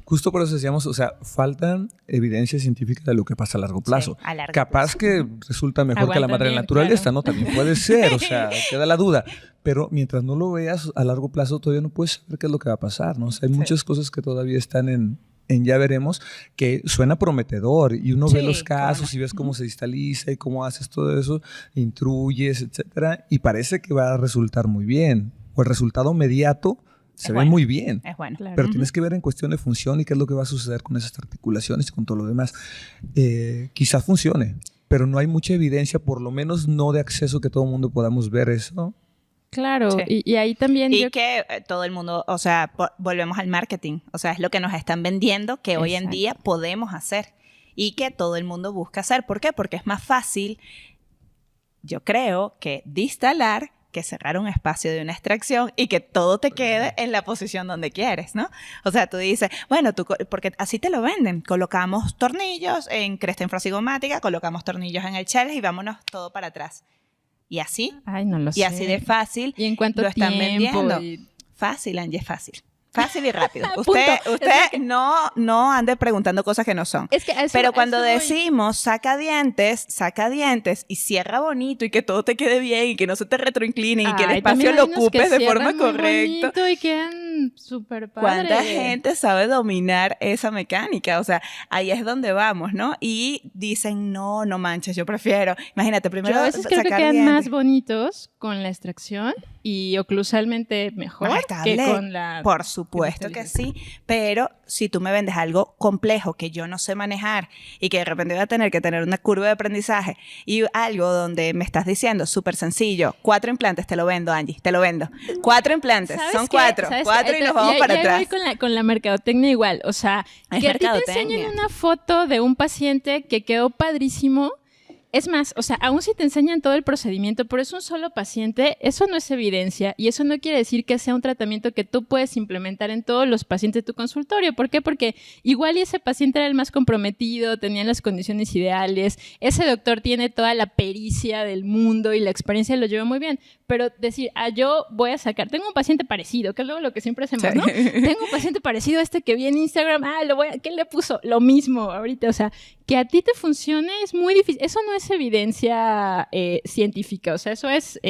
Justo por eso decíamos, o sea, faltan evidencia científica de lo que pasa a largo plazo. Sí, a largo Capaz que resulta mejor que la Aguanta madre bien, naturaleza, claro. ¿no? También puede ser, o sea, queda la duda. Pero mientras no lo veas a largo plazo, todavía no puedes saber qué es lo que va a pasar, ¿no? O sea, hay muchas cosas que todavía están en ya veremos, que suena prometedor y uno ve Sí, los casos cómo no. y ves cómo se distaliza y cómo haces todo eso, intruyes, etcétera, y parece que va a resultar muy bien. O el resultado inmediato se Es ve bueno. muy bien. Es bueno. Claro. Pero tienes que ver en cuestión de función y qué es lo que va a suceder con esas articulaciones y con todo lo demás. Quizás funcione, pero no hay mucha evidencia, por lo menos no de acceso que todo el mundo podamos ver eso. Claro, Sí. y ahí también Y yo... que todo el mundo, o sea, volvemos al marketing. O sea, es lo que nos están vendiendo que hoy en Exacto. día podemos hacer y que todo el mundo busca hacer. ¿Por qué? Porque es más fácil, yo creo, que distalar que cerrar un espacio de una extracción y que todo te quede en la posición donde quieres, ¿no? O sea, tú dices, bueno, porque así te lo venden. Colocamos tornillos en cresta infrasigomática, colocamos tornillos en el Cheles y vámonos todo para atrás. Y así, Ay, no lo sé. y así de fácil ¿Y en cuánto lo están tiempo? vendiendo. Y- Fácil, Angie, es fácil. Fácil y rápido. Punto. Usted no ande preguntando cosas que no son. Es que a eso- Pero a cuando eso voy. decimos saca dientes y cierra bonito y que todo te quede bien y que no se te retroincline y que el Ay, espacio también lo hay unos que ocupes de forma cierran muy correcta. bonito y quedan súper padres. ¿Cuánta gente sabe dominar esa mecánica? O sea, ahí es donde vamos, ¿no? Y dicen, no manches, yo prefiero. Imagínate, primero Yo a veces creo que sacar quedan dientes. más bonitos con la extracción y oclusalmente mejor Más que estable, con la... por supuesto que sí, pero si tú me vendes algo complejo que yo no sé manejar y que de repente voy a tener que tener una curva de aprendizaje y algo donde me estás diciendo súper sencillo, 4 implantes te lo vendo, Angie, te lo vendo. 4 implantes, ¿Sabes son qué? 4 ¿Sabes? y nos vamos para ya atrás. voy con la mercadotecnia igual, o sea, Es que a ti te mercadotecnia. enseñen una foto de un paciente que quedó padrísimo. Es más, o sea, aún si te enseñan todo el procedimiento, pero es un solo paciente, eso no es evidencia y eso no quiere decir que sea un tratamiento que tú puedes implementar en todos los pacientes de tu consultorio. ¿Por qué? Porque igual y ese paciente era el más comprometido, tenía las condiciones ideales, ese doctor tiene toda la pericia del mundo y la experiencia lo lleva muy bien, pero decir, yo voy a sacar, tengo un paciente parecido, que es luego lo que siempre hacemos, Sí. ¿no? Tengo un paciente parecido a este que vi en Instagram, ¿qué le puso? Lo mismo ahorita, o sea, que a ti te funcione es muy difícil. Eso no es evidencia científica, o sea, eso es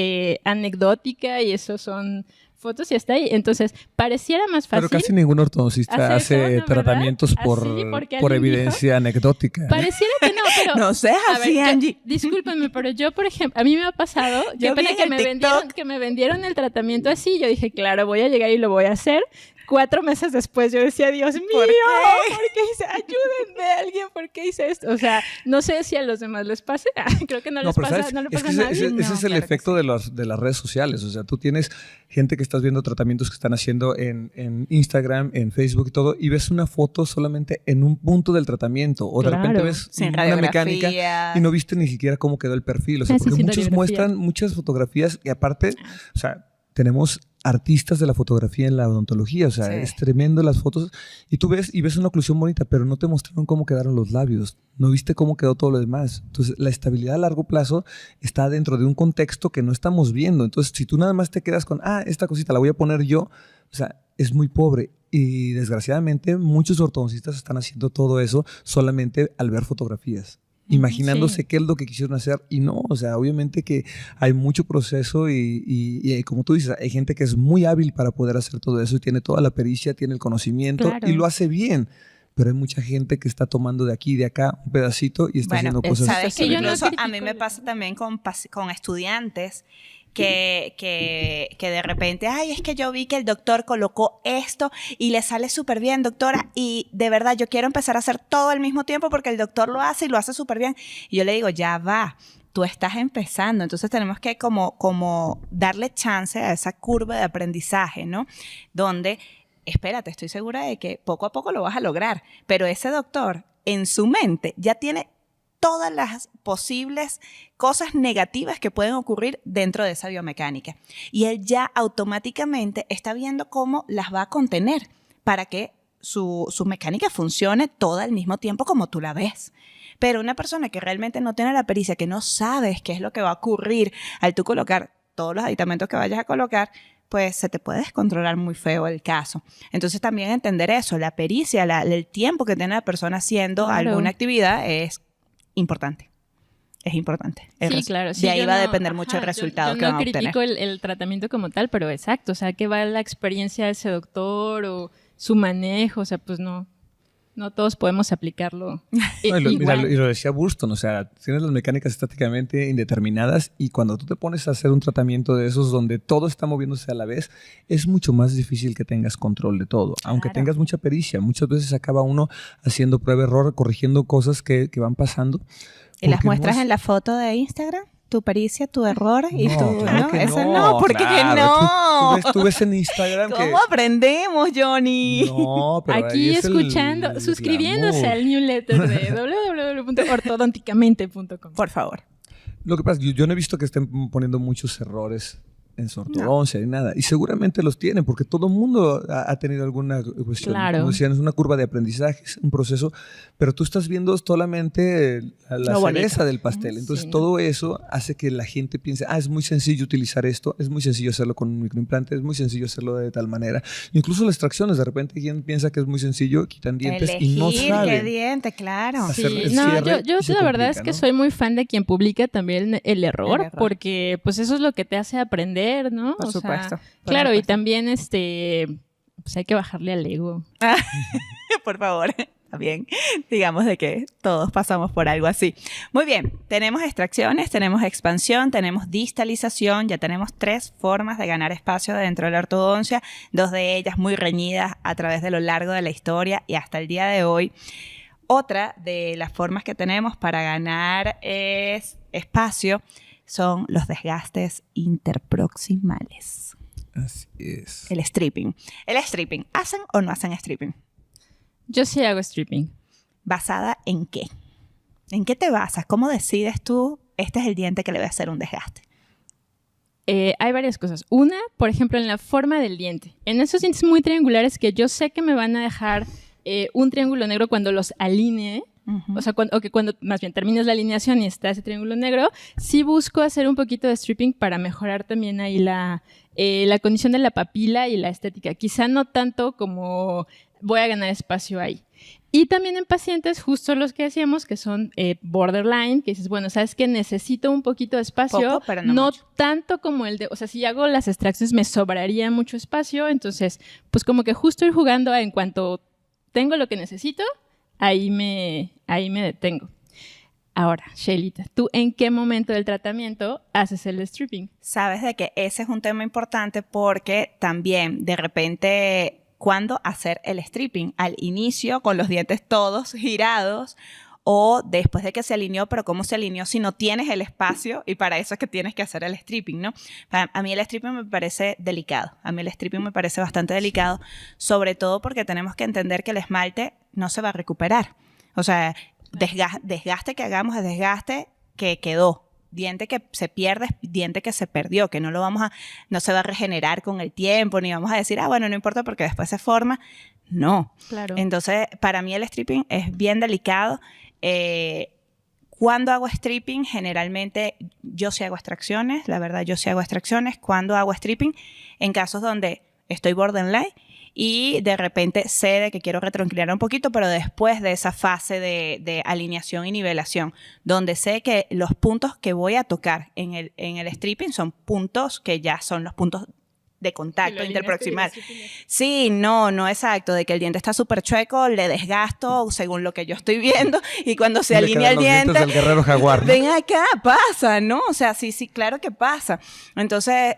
anecdótica y eso son fotos y hasta ahí. Entonces, pareciera más fácil. Pero casi ningún ortodoncista hacer hace todo, ¿no? ¿Verdad? tratamientos por, Así, porque por alguien evidencia anecdótica. Pareciera que no, pero... No seas A ver, así, Angie. discúlpenme, pero yo, por ejemplo, a mí me ha pasado, qué Yo vi pena en que el me, TikTok. vendieron el tratamiento así, yo dije, claro, voy a llegar y lo voy a hacer. 4 meses después yo decía, Dios mío, ¿por qué hice? Ayúdenme, alguien, ¿por qué hice esto? O sea, no sé si a los demás les pase. Creo que no les pasa, ¿sabes? no le pasa a Ese nadie. es el efecto de las redes sociales. O sea, tú tienes gente que estás viendo tratamientos que están haciendo en Instagram, en Facebook y todo, y ves una foto solamente en un punto del tratamiento. O de repente ves una mecánica y no viste ni siquiera cómo quedó el perfil. O sea, porque muchos muestran muchas fotografías y aparte, o sea, tenemos artistas de la fotografía en la odontología, o sea, es tremendo las fotos y tú ves una oclusión bonita, pero no te mostraron cómo quedaron los labios, no viste cómo quedó todo lo demás. Entonces, la estabilidad a largo plazo está dentro de un contexto que no estamos viendo. Entonces, si tú nada más te quedas con, esta cosita la voy a poner yo, o sea, es muy pobre. Y desgraciadamente, muchos ortodoncistas están haciendo todo eso solamente al ver fotografías, imaginándose qué es lo que quisieron hacer y no, o sea, obviamente que hay mucho proceso y como tú dices, hay gente que es muy hábil para poder hacer todo eso y tiene toda la pericia, tiene el conocimiento y lo hace bien. Pero hay mucha gente que está tomando de aquí y de acá un pedacito y está haciendo cosas. ¿Sabes que incluso a mí me pasa también con estudiantes que de repente, es que yo vi que el doctor colocó esto y le sale súper bien, doctora, y de verdad yo quiero empezar a hacer todo al mismo tiempo porque el doctor lo hace y lo hace súper bien. Y yo le digo, ya va, tú estás empezando, entonces tenemos que como darle chance a esa curva de aprendizaje, ¿no? Donde, espérate, estoy segura de que poco a poco lo vas a lograr, pero ese doctor en su mente ya tiene todas las posibles cosas negativas que pueden ocurrir dentro de esa biomecánica. Y él ya automáticamente está viendo cómo las va a contener para que su mecánica funcione toda al mismo tiempo como tú la ves. Pero una persona que realmente no tiene la pericia, que no sabes qué es lo que va a ocurrir al tú colocar todos los aditamentos que vayas a colocar, pues se te puede descontrolar muy feo el caso. Entonces también entender eso, la pericia, el tiempo que tiene la persona haciendo alguna actividad es importante. Es importante. Sí, claro. Sí, de ahí va a depender mucho el resultado que van a obtener. Yo no critico el tratamiento como tal, pero exacto. O sea, ¿qué va la experiencia de ese doctor o su manejo? O sea, pues no todos podemos aplicarlo igual. Y lo decía Burston, o sea, tienes las mecánicas estáticamente indeterminadas y cuando tú te pones a hacer un tratamiento de esos donde todo está moviéndose a la vez, es mucho más difícil que tengas control de todo. Aunque tengas mucha pericia, muchas veces acaba uno haciendo prueba-error, corrigiendo cosas que van pasando. ¿Y las muestras en la foto de Instagram? Tu pericia, tu error y tu... Claro, ¿no? Eso no, ¿por qué que no? Tú ves en Instagram ¿Cómo aprendemos, Johnny? No, pero aquí escuchando, suscribiéndose al newsletter de www.ortodonticamente.com. Por favor. Lo que pasa es que yo no he visto que estén poniendo muchos errores en su ortodoncia ni nada. Y seguramente los tienen, porque todo el mundo ha tenido alguna cuestión. Claro. Como decían, es una curva de aprendizaje, es un proceso, pero tú estás viendo solamente la cereza del pastel. Entonces, todo eso hace que la gente piense, es muy sencillo utilizar esto, es muy sencillo hacerlo con un microimplante, es muy sencillo hacerlo de tal manera. Incluso las extracciones, de repente, quien piensa que es muy sencillo, quitan dientes y no saben. Qué diente, claro. Yo la verdad es que soy muy fan de quien publica también el error, porque pues eso es lo que te hace aprender, ¿no? Por supuesto. Claro, y también pues hay que bajarle al ego. Por favor. Está bien. Digamos de que todos pasamos por algo así. Muy bien. Tenemos extracciones, tenemos expansión, tenemos distalización. Ya tenemos 3 formas de ganar espacio dentro de la ortodoncia. 2 de ellas muy reñidas a través de lo largo de la historia y hasta el día de hoy. Otra de las formas que tenemos para ganar espacio son los desgastes interproximales. Así es. El stripping. ¿Hacen o no hacen stripping? Yo sí hago stripping. ¿Basada en qué? ¿En qué te basas? ¿Cómo decides tú, este es el diente que le voy a hacer un desgaste? Hay varias cosas. Una, por ejemplo, en la forma del diente. En esos dientes muy triangulares que yo sé que me van a dejar un triángulo negro cuando los alinee, o sea, cuando más bien termines la alineación y está ese triángulo negro, sí busco hacer un poquito de stripping para mejorar también ahí la condición de la papila y la estética. Quizá no tanto como voy a ganar espacio ahí. Y también en pacientes, justo los que decíamos, que son borderline, que dices, bueno, sabes que necesito un poquito de espacio, poco, pero no mucho. Tanto como el de, o sea, si hago las extracciones me sobraría mucho espacio, entonces, pues como que justo ir jugando en cuanto tengo lo que necesito, ahí me detengo. Ahora, Shelita, ¿tú en qué momento del tratamiento haces el stripping? Sabes de que ese es un tema importante porque también de repente cuándo hacer el stripping. Al inicio, con los dientes todos girados, o después de que se alineó, pero ¿cómo se alineó si no tienes el espacio? Y para eso es que tienes que hacer el stripping, ¿no? A mí el stripping me parece delicado. A mí el stripping me parece bastante delicado, sobre todo porque tenemos que entender que el esmalte no se va a recuperar. O sea, desgaste que hagamos es desgaste que quedó. Diente que se pierde es diente que se perdió, que no se va a regenerar con el tiempo, ni vamos a decir, bueno, no importa porque después se forma. No. Claro. Entonces, para mí el stripping es bien delicado. Cuando hago stripping, generalmente yo sí hago extracciones, la verdad yo sí hago extracciones. Cuando hago stripping, en casos donde estoy borderline y de repente sé de que quiero retroinclinar un poquito, pero después de esa fase de alineación y nivelación, donde sé que los puntos que voy a tocar en el stripping son puntos que ya son los puntos de contacto interproximal. Sí, no exacto, de que el diente está súper chueco, le desgasto según lo que yo estoy viendo, y cuando se alinea el diente, del guerrero jaguar, ¿no? Ven acá, pasa, ¿no? O sea, sí, claro que pasa. Entonces,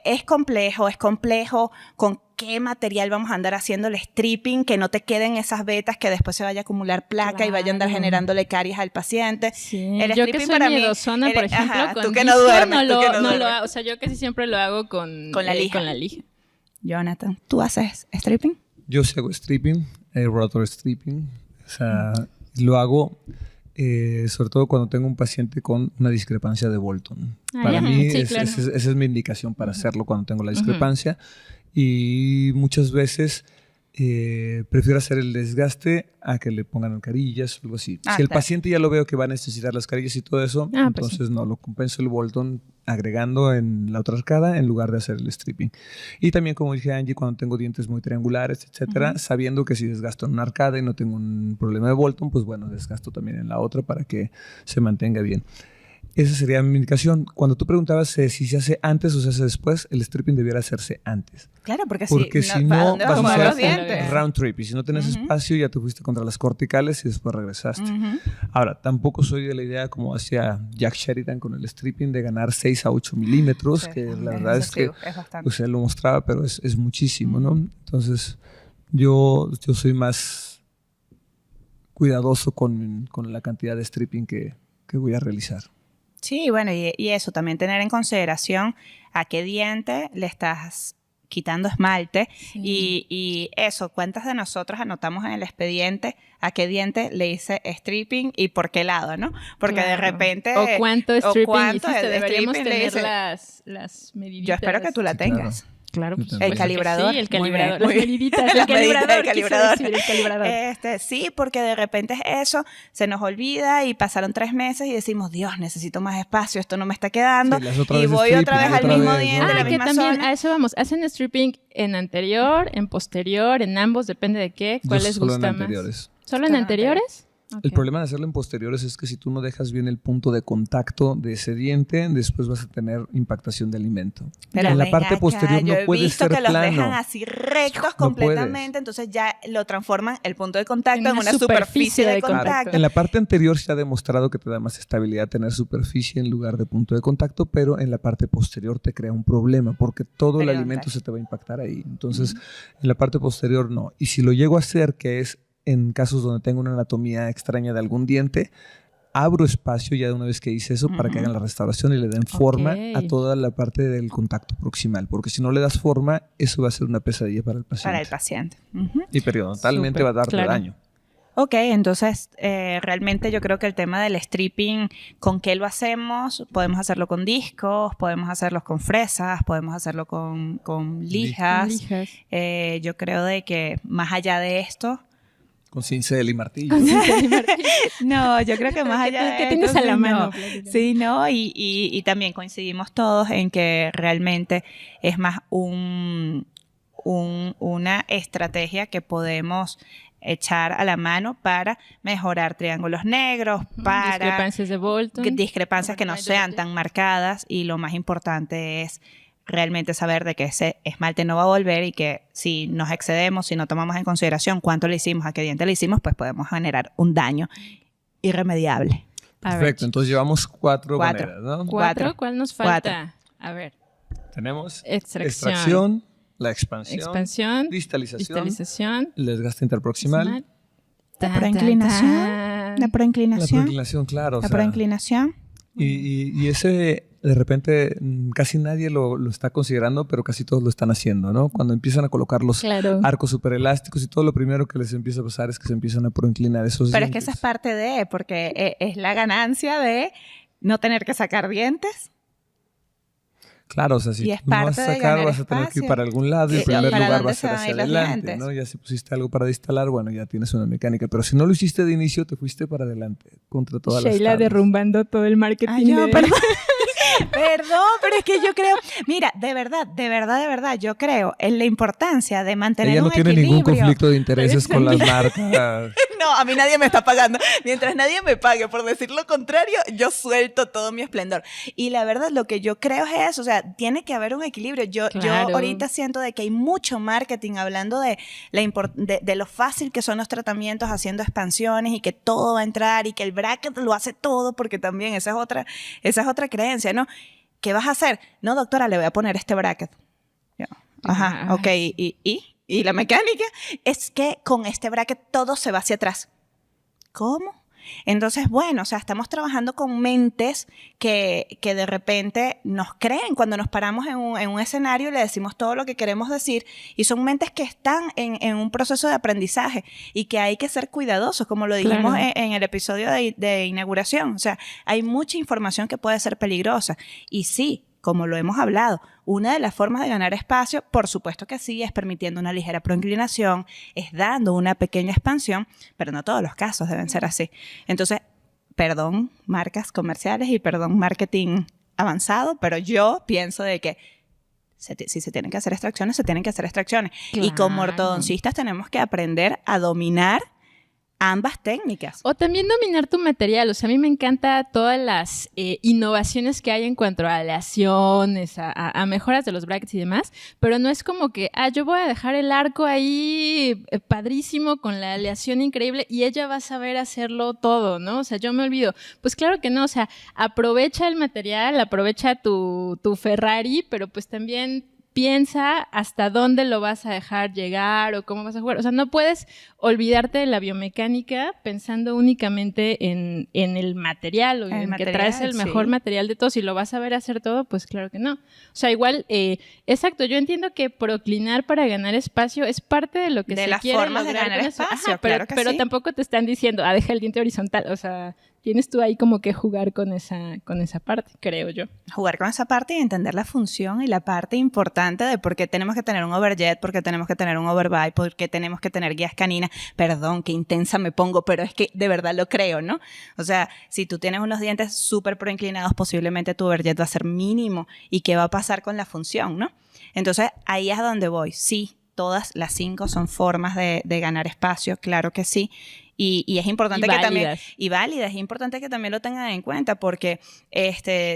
es complejo con qué material vamos a andar haciendo el stripping, que no te queden esas vetas, que después se vaya a acumular placa y vaya a andar generándole caries al paciente. Sí. El yo que soy para miedosona, por ejemplo, con tú que no duermes, no lo hago. O sea, yo casi siempre lo hago con la lija. Jonathan, ¿tú haces stripping? Yo sí hago stripping, rotor stripping. O sea, lo hago sobre todo cuando tengo un paciente con una discrepancia de Bolton. Para mí, sí, claro. esa es mi indicación para hacerlo cuando tengo la discrepancia. Y muchas veces prefiero hacer el desgaste a que le pongan carillas o algo así. Si el paciente ya lo veo que va a necesitar las carillas y todo eso, entonces no, lo compenso el Bolton agregando en la otra arcada en lugar de hacer el stripping. Y también, como dije Angie, cuando tengo dientes muy triangulares, etcétera, sabiendo que si desgasto en una arcada y no tengo un problema de Bolton, pues bueno, desgasto también en la otra para que se mantenga bien. Esa sería mi indicación. Cuando tú preguntabas si se hace antes o se hace después, el stripping debiera hacerse antes. Claro, porque si no vas a hacer round trip. Y si no tienes espacio, ya te fuiste contra las corticales y después regresaste. Ahora, tampoco soy de la idea, como hacía Jack Sheridan con el stripping, de ganar 6 a 8 milímetros, sí, que la verdad es que él lo mostraba, pero es muchísimo, ¿no? Entonces, yo soy más cuidadoso con la cantidad de stripping que voy a realizar. Sí, bueno, y eso, también tener en consideración a qué diente le estás quitando esmalte, y eso, ¿cuántas de nosotros anotamos en el expediente a qué diente le hice stripping y por qué lado, ¿no? Porque de repente... O cuánto stripping hiciste, deberíamos tener las mediditas. Yo espero que tú la tengas. Claro. Claro, pues, el calibrador. Sí, el calibrador. Las mediditas. El calibrador. Sí, porque de repente es eso, se nos olvida y pasaron 3 meses y decimos, Dios, necesito más espacio, esto no me está quedando. Y voy otra vez al mismo diente, la misma también zona. a eso vamos. Hacen stripping en anterior, en posterior, en ambos, depende de qué. ¿Cuál les gusta más? ¿Solo en anteriores? Okay. El problema de hacerlo en posteriores es que si tú no dejas bien el punto de contacto de ese diente, después vas a tener impactación de alimento. Pero en la parte posterior no puede ser plano. Yo he visto que los dejan así rectos completamente, entonces ya lo transforman el punto de contacto en una superficie de contacto. Claro. En la parte anterior se ha demostrado que te da más estabilidad tener superficie en lugar de punto de contacto, pero en la parte posterior te crea un problema porque todo el alimento se te va a impactar ahí. Entonces, en la parte posterior no. Y si lo llego a hacer, que es en casos donde tengo una anatomía extraña de algún diente, abro espacio ya de una vez que hice eso para que hagan la restauración y le den forma a toda la parte del contacto proximal, porque si no le das forma, eso va a ser una pesadilla para el paciente. Para el paciente. Y periodontalmente va a darte daño. Ok, entonces realmente yo creo que el tema del stripping, ¿con qué lo hacemos? Podemos hacerlo con discos, podemos hacerlo con fresas, podemos hacerlo con lijas. Yo creo de que más allá de esto... Con cincel y martillo. No, yo creo que más allá de ¿Qué tienes a la mano? Sí, no, y también coincidimos todos en que realmente es más una estrategia que podemos echar a la mano para mejorar triángulos negros, para discrepancias de Bolton, discrepancias que no sean tan marcadas, y lo más importante es realmente saber de que ese esmalte no va a volver y que si nos excedemos, si no tomamos en consideración cuánto le hicimos, a qué diente le hicimos, pues podemos generar un daño irremediable. Perfecto, entonces llevamos 4 maneras, ¿no? 4, ¿cuál nos falta? A ver. Tenemos extracción, la expansión, distalización, el desgaste interproximal. La proinclinación. La proinclinación, claro. La proinclinación. Y ese, de repente, casi nadie lo está considerando, pero casi todos lo están haciendo, ¿no? Cuando empiezan a colocar los arcos superelásticos y todo, lo primero que les empieza a pasar es que se empiezan a proinclinar esos Pero dientes. Es que esa es parte de, porque es la ganancia de no tener que sacar dientes. Claro, o sea, si no vas a sacar, vas a tener que ir para algún lado y en primer lugar va a ser hacia adelante, ¿no? Ya si pusiste algo para distalar, bueno, ya tienes una mecánica. Pero si no lo hiciste de inicio, te fuiste para adelante contra todas las Sheila derrumbando todo el marketing. Perdón. Perdón, pero es que yo creo, mira, de verdad, yo creo en la importancia de mantener un equilibrio. Ella no tiene ningún conflicto de intereses con las marcas. No, a mí nadie me está pagando. Mientras nadie me pague por decir lo contrario, yo suelto todo mi esplendor. Y la verdad, lo que yo creo es eso, o sea, tiene que haber un equilibrio. Yo ahorita siento de que hay mucho marketing hablando de lo fácil que son los tratamientos haciendo expansiones y que todo va a entrar y que el bracket lo hace todo, porque también esa es otra creencia, ¿no? ¿Qué vas a hacer? No, doctora, le voy a poner este bracket. Ajá, ok, ¿y la mecánica? Es que con este bracket todo se va hacia atrás. ¿Cómo? Entonces, bueno, o sea, estamos trabajando con mentes que de repente nos creen cuando nos paramos en un escenario y le decimos todo lo que queremos decir, y son mentes que están en un proceso de aprendizaje y que hay que ser cuidadosos, como lo dijimos en el episodio de inauguración. O sea, hay mucha información que puede ser peligrosa. Y sí, como lo hemos hablado, una de las formas de ganar espacio, por supuesto que sí, es permitiendo una ligera proinclinación, es dando una pequeña expansión, pero no todos los casos deben ser así. Entonces, perdón marcas comerciales y perdón marketing avanzado, pero yo pienso de que si se tienen que hacer extracciones, se tienen que hacer extracciones. Claro. Y como ortodoncistas tenemos que aprender a dominar ambas técnicas. O también dominar tu material. O sea, a mí me encanta todas las innovaciones que hay en cuanto a aleaciones, a mejoras de los brackets y demás, pero no es como que, yo voy a dejar el arco ahí padrísimo con la aleación increíble y ella va a saber hacerlo todo, ¿no? O sea, yo me olvido. Pues claro que no, o sea, aprovecha el material, aprovecha tu Ferrari, pero pues también piensa hasta dónde lo vas a dejar llegar o cómo vas a jugar. O sea, no puedes olvidarte de la biomecánica pensando únicamente en el material o en que traes el mejor material de todo. Si lo vas a ver hacer todo, pues claro que no. O sea, igual, exacto, yo entiendo que proclinar para ganar espacio es parte de lo que se quiere lograr de ganar espacio. Ajá, pero sí. Tampoco te están diciendo, deja el diente horizontal. O sea, tienes tú ahí como que jugar con esa parte, creo yo. Jugar con esa parte y entender la función y la parte importante de por qué tenemos que tener un overjet, por qué tenemos que tener un overbite, por qué tenemos que tener guías caninas. Perdón, qué intensa me pongo, pero es que de verdad lo creo, ¿no? O sea, si tú tienes unos dientes súper proinclinados, posiblemente tu overjet va a ser mínimo. ¿Y qué va a pasar con la función, no? Entonces, ahí es a donde voy. Sí, todas las 5 son formas de ganar espacio, claro que sí. Y es importante que también, y válidas, es importante que también lo tengan en cuenta, porque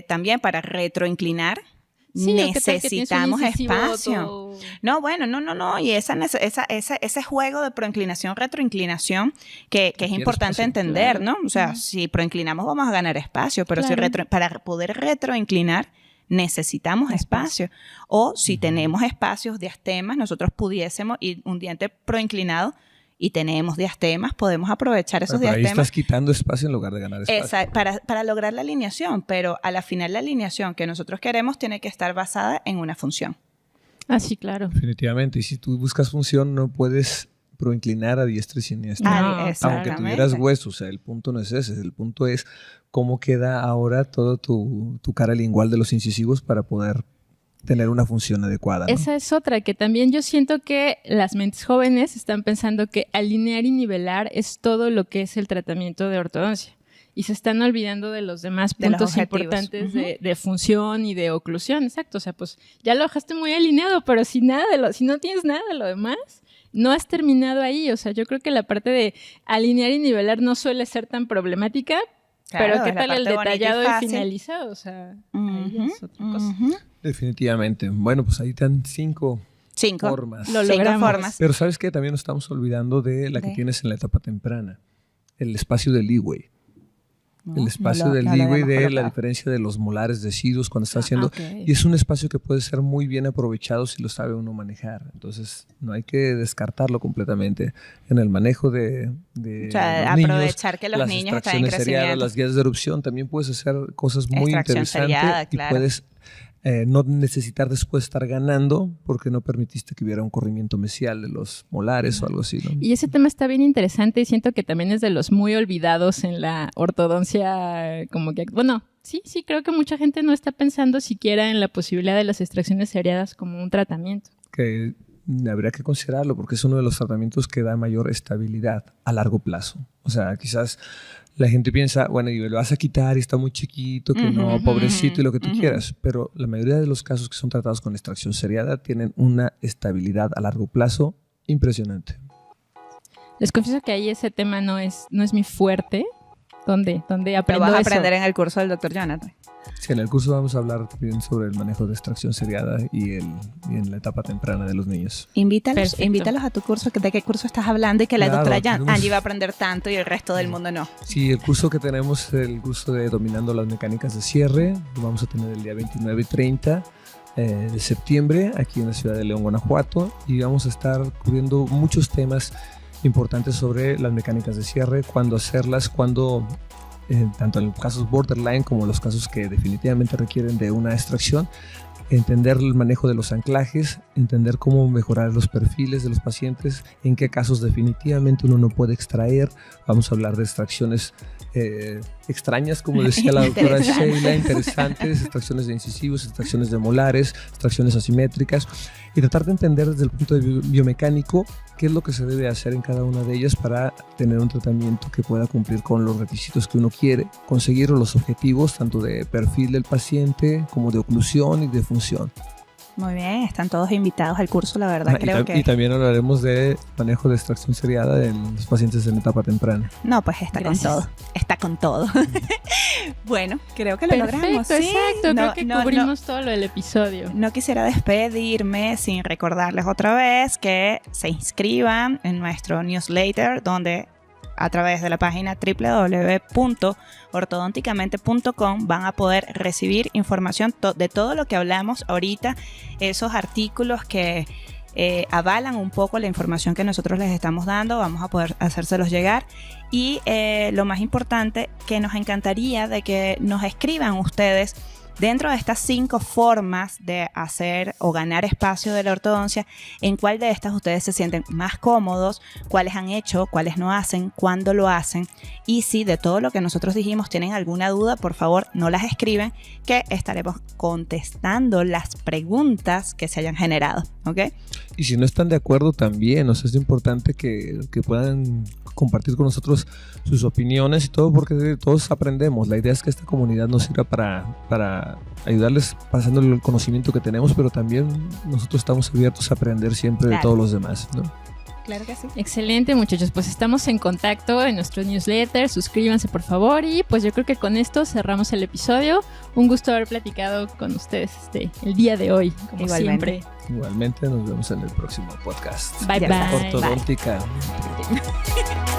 también para retroinclinar necesitamos espacio. No, bueno, no. Y ese juego de proinclinación, retroinclinación, que es importante entender, claro, ¿no? O sea, si proinclinamos vamos a ganar espacio, pero para poder retroinclinar necesitamos espacio. O si tenemos espacios, diastemas, nosotros pudiésemos ir un diente proinclinado y tenemos diastemas, podemos aprovechar esos diastemas. Ahí estás quitando espacio en lugar de ganar espacio. Exacto, para lograr la alineación, pero a la final la alineación que nosotros queremos tiene que estar basada en una función. Sí, claro. Definitivamente, y si tú buscas función no puedes proinclinar a diestra y siniestra. Aunque tuvieras huesos, o sea, el punto no es ese, el punto es cómo queda ahora todo tu cara lingual de los incisivos para poder tener una función adecuada, ¿no? Esa es otra, que también yo siento que las mentes jóvenes están pensando que alinear y nivelar es todo lo que es el tratamiento de ortodoncia. Y se están olvidando de los demás puntos importantes de función y de oclusión. Exacto, o sea, pues ya lo dejaste muy alineado, pero si no tienes nada de lo demás, no has terminado ahí. O sea, yo creo que la parte de alinear y nivelar no suele ser tan problemática, claro, pero ¿qué tal el detallado y finalizado? O sea, ahí es otra cosa. Definitivamente. Bueno, pues ahí están 5 formas. Lo logramos. 5 formas. Pero ¿sabes qué? También nos estamos olvidando de la que tienes en la etapa temprana. El espacio de leeway. el espacio del leeway de la diferencia de los molares deciduos cuando está haciendo. Okay. Y es un espacio que puede ser muy bien aprovechado si lo sabe uno manejar. Entonces, no hay que descartarlo completamente en el manejo de o sea, los aprovechar que los niños están en crecimiento. Seriadas, las guías de erupción, también puedes hacer cosas muy interesantes seriada, claro. y puedes no necesitar después estar ganando porque no permitiste que hubiera un corrimiento mesial de los molares o algo así, ¿no? Y ese tema está bien interesante y siento que también es de los muy olvidados en la ortodoncia, como que, bueno, sí, creo que mucha gente no está pensando siquiera en la posibilidad de las extracciones seriadas como un tratamiento. Que habría que considerarlo porque es uno de los tratamientos que da mayor estabilidad a largo plazo. O sea, quizás la gente piensa, bueno, y lo vas a quitar y está muy chiquito, que no, pobrecito y lo que tú quieras. Pero la mayoría de los casos que son tratados con extracción seriada tienen una estabilidad a largo plazo impresionante. Les confieso que ahí ese tema no es mi fuerte. ¿Dónde aprendo Pero vas a eso? aprender en el curso del Dr. Jonathan. Sí, en el curso vamos a hablar también sobre el manejo de extracción seriada y en la etapa temprana de los niños. Invítalos a tu curso. ¿De qué curso estás hablando? Y que la doctora Angie va a aprender tanto y el resto del mundo no. Sí, el curso que tenemos es el curso de Dominando las Mecánicas de Cierre. Lo vamos a tener el día 29 y 30 de septiembre aquí en la ciudad de León, Guanajuato. Y vamos a estar cubriendo muchos temas importantes sobre las mecánicas de cierre, cuándo hacerlas, cuándo... tanto en los casos borderline como los casos que definitivamente requieren de una extracción, entender el manejo de los anclajes, entender cómo mejorar los perfiles de los pacientes, en qué casos definitivamente uno no puede extraer. Vamos a hablar de extracciones extrañas, como decía la doctora Sheila, interesantes, extracciones de incisivos, extracciones de molares, extracciones asimétricas, y tratar de entender desde el punto de vista biomecánico qué es lo que se debe hacer en cada una de ellas para tener un tratamiento que pueda cumplir con los requisitos que uno quiere, conseguir los objetivos tanto de perfil del paciente como de oclusión y de función. Muy bien, están todos invitados al curso, la verdad. Y también hablaremos de manejo de extracción seriada en los pacientes en etapa temprana. No, pues está con todo. Bueno, creo que lo logramos. Perfecto, exacto. Creo que cubrimos todo lo del episodio. No quisiera despedirme sin recordarles otra vez que se inscriban en nuestro newsletter, donde a través de la página www.ortodonticamente.com van a poder recibir información de todo lo que hablamos ahorita, esos artículos que avalan un poco la información que nosotros les estamos dando, vamos a poder hacérselos llegar. Y lo más importante, que nos encantaría de que nos escriban ustedes dentro de estas 5 formas de hacer o ganar espacio de la ortodoncia, ¿en cuál de estas ustedes se sienten más cómodos? ¿Cuáles han hecho? ¿Cuáles no hacen? ¿Cuándo lo hacen? Y si de todo lo que nosotros dijimos tienen alguna duda, por favor no las escriben, que estaremos contestando las preguntas que se hayan generado, ¿ok? Y si no están de acuerdo también, o sea, es importante que puedan compartir con nosotros sus opiniones y todo, porque todos aprendemos. La idea es que esta comunidad nos sirva para ayudarles pasando el conocimiento que tenemos, pero también nosotros estamos abiertos a aprender siempre de todos los demás, ¿no? Claro que sí. Excelente, muchachos, pues estamos en contacto en nuestro newsletter, suscríbanse por favor, y pues yo creo que con esto cerramos el episodio. Un gusto haber platicado con ustedes el día de hoy, como siempre. Igualmente, nos vemos en el próximo podcast. Bye, bye. Ortodóntica. Bye.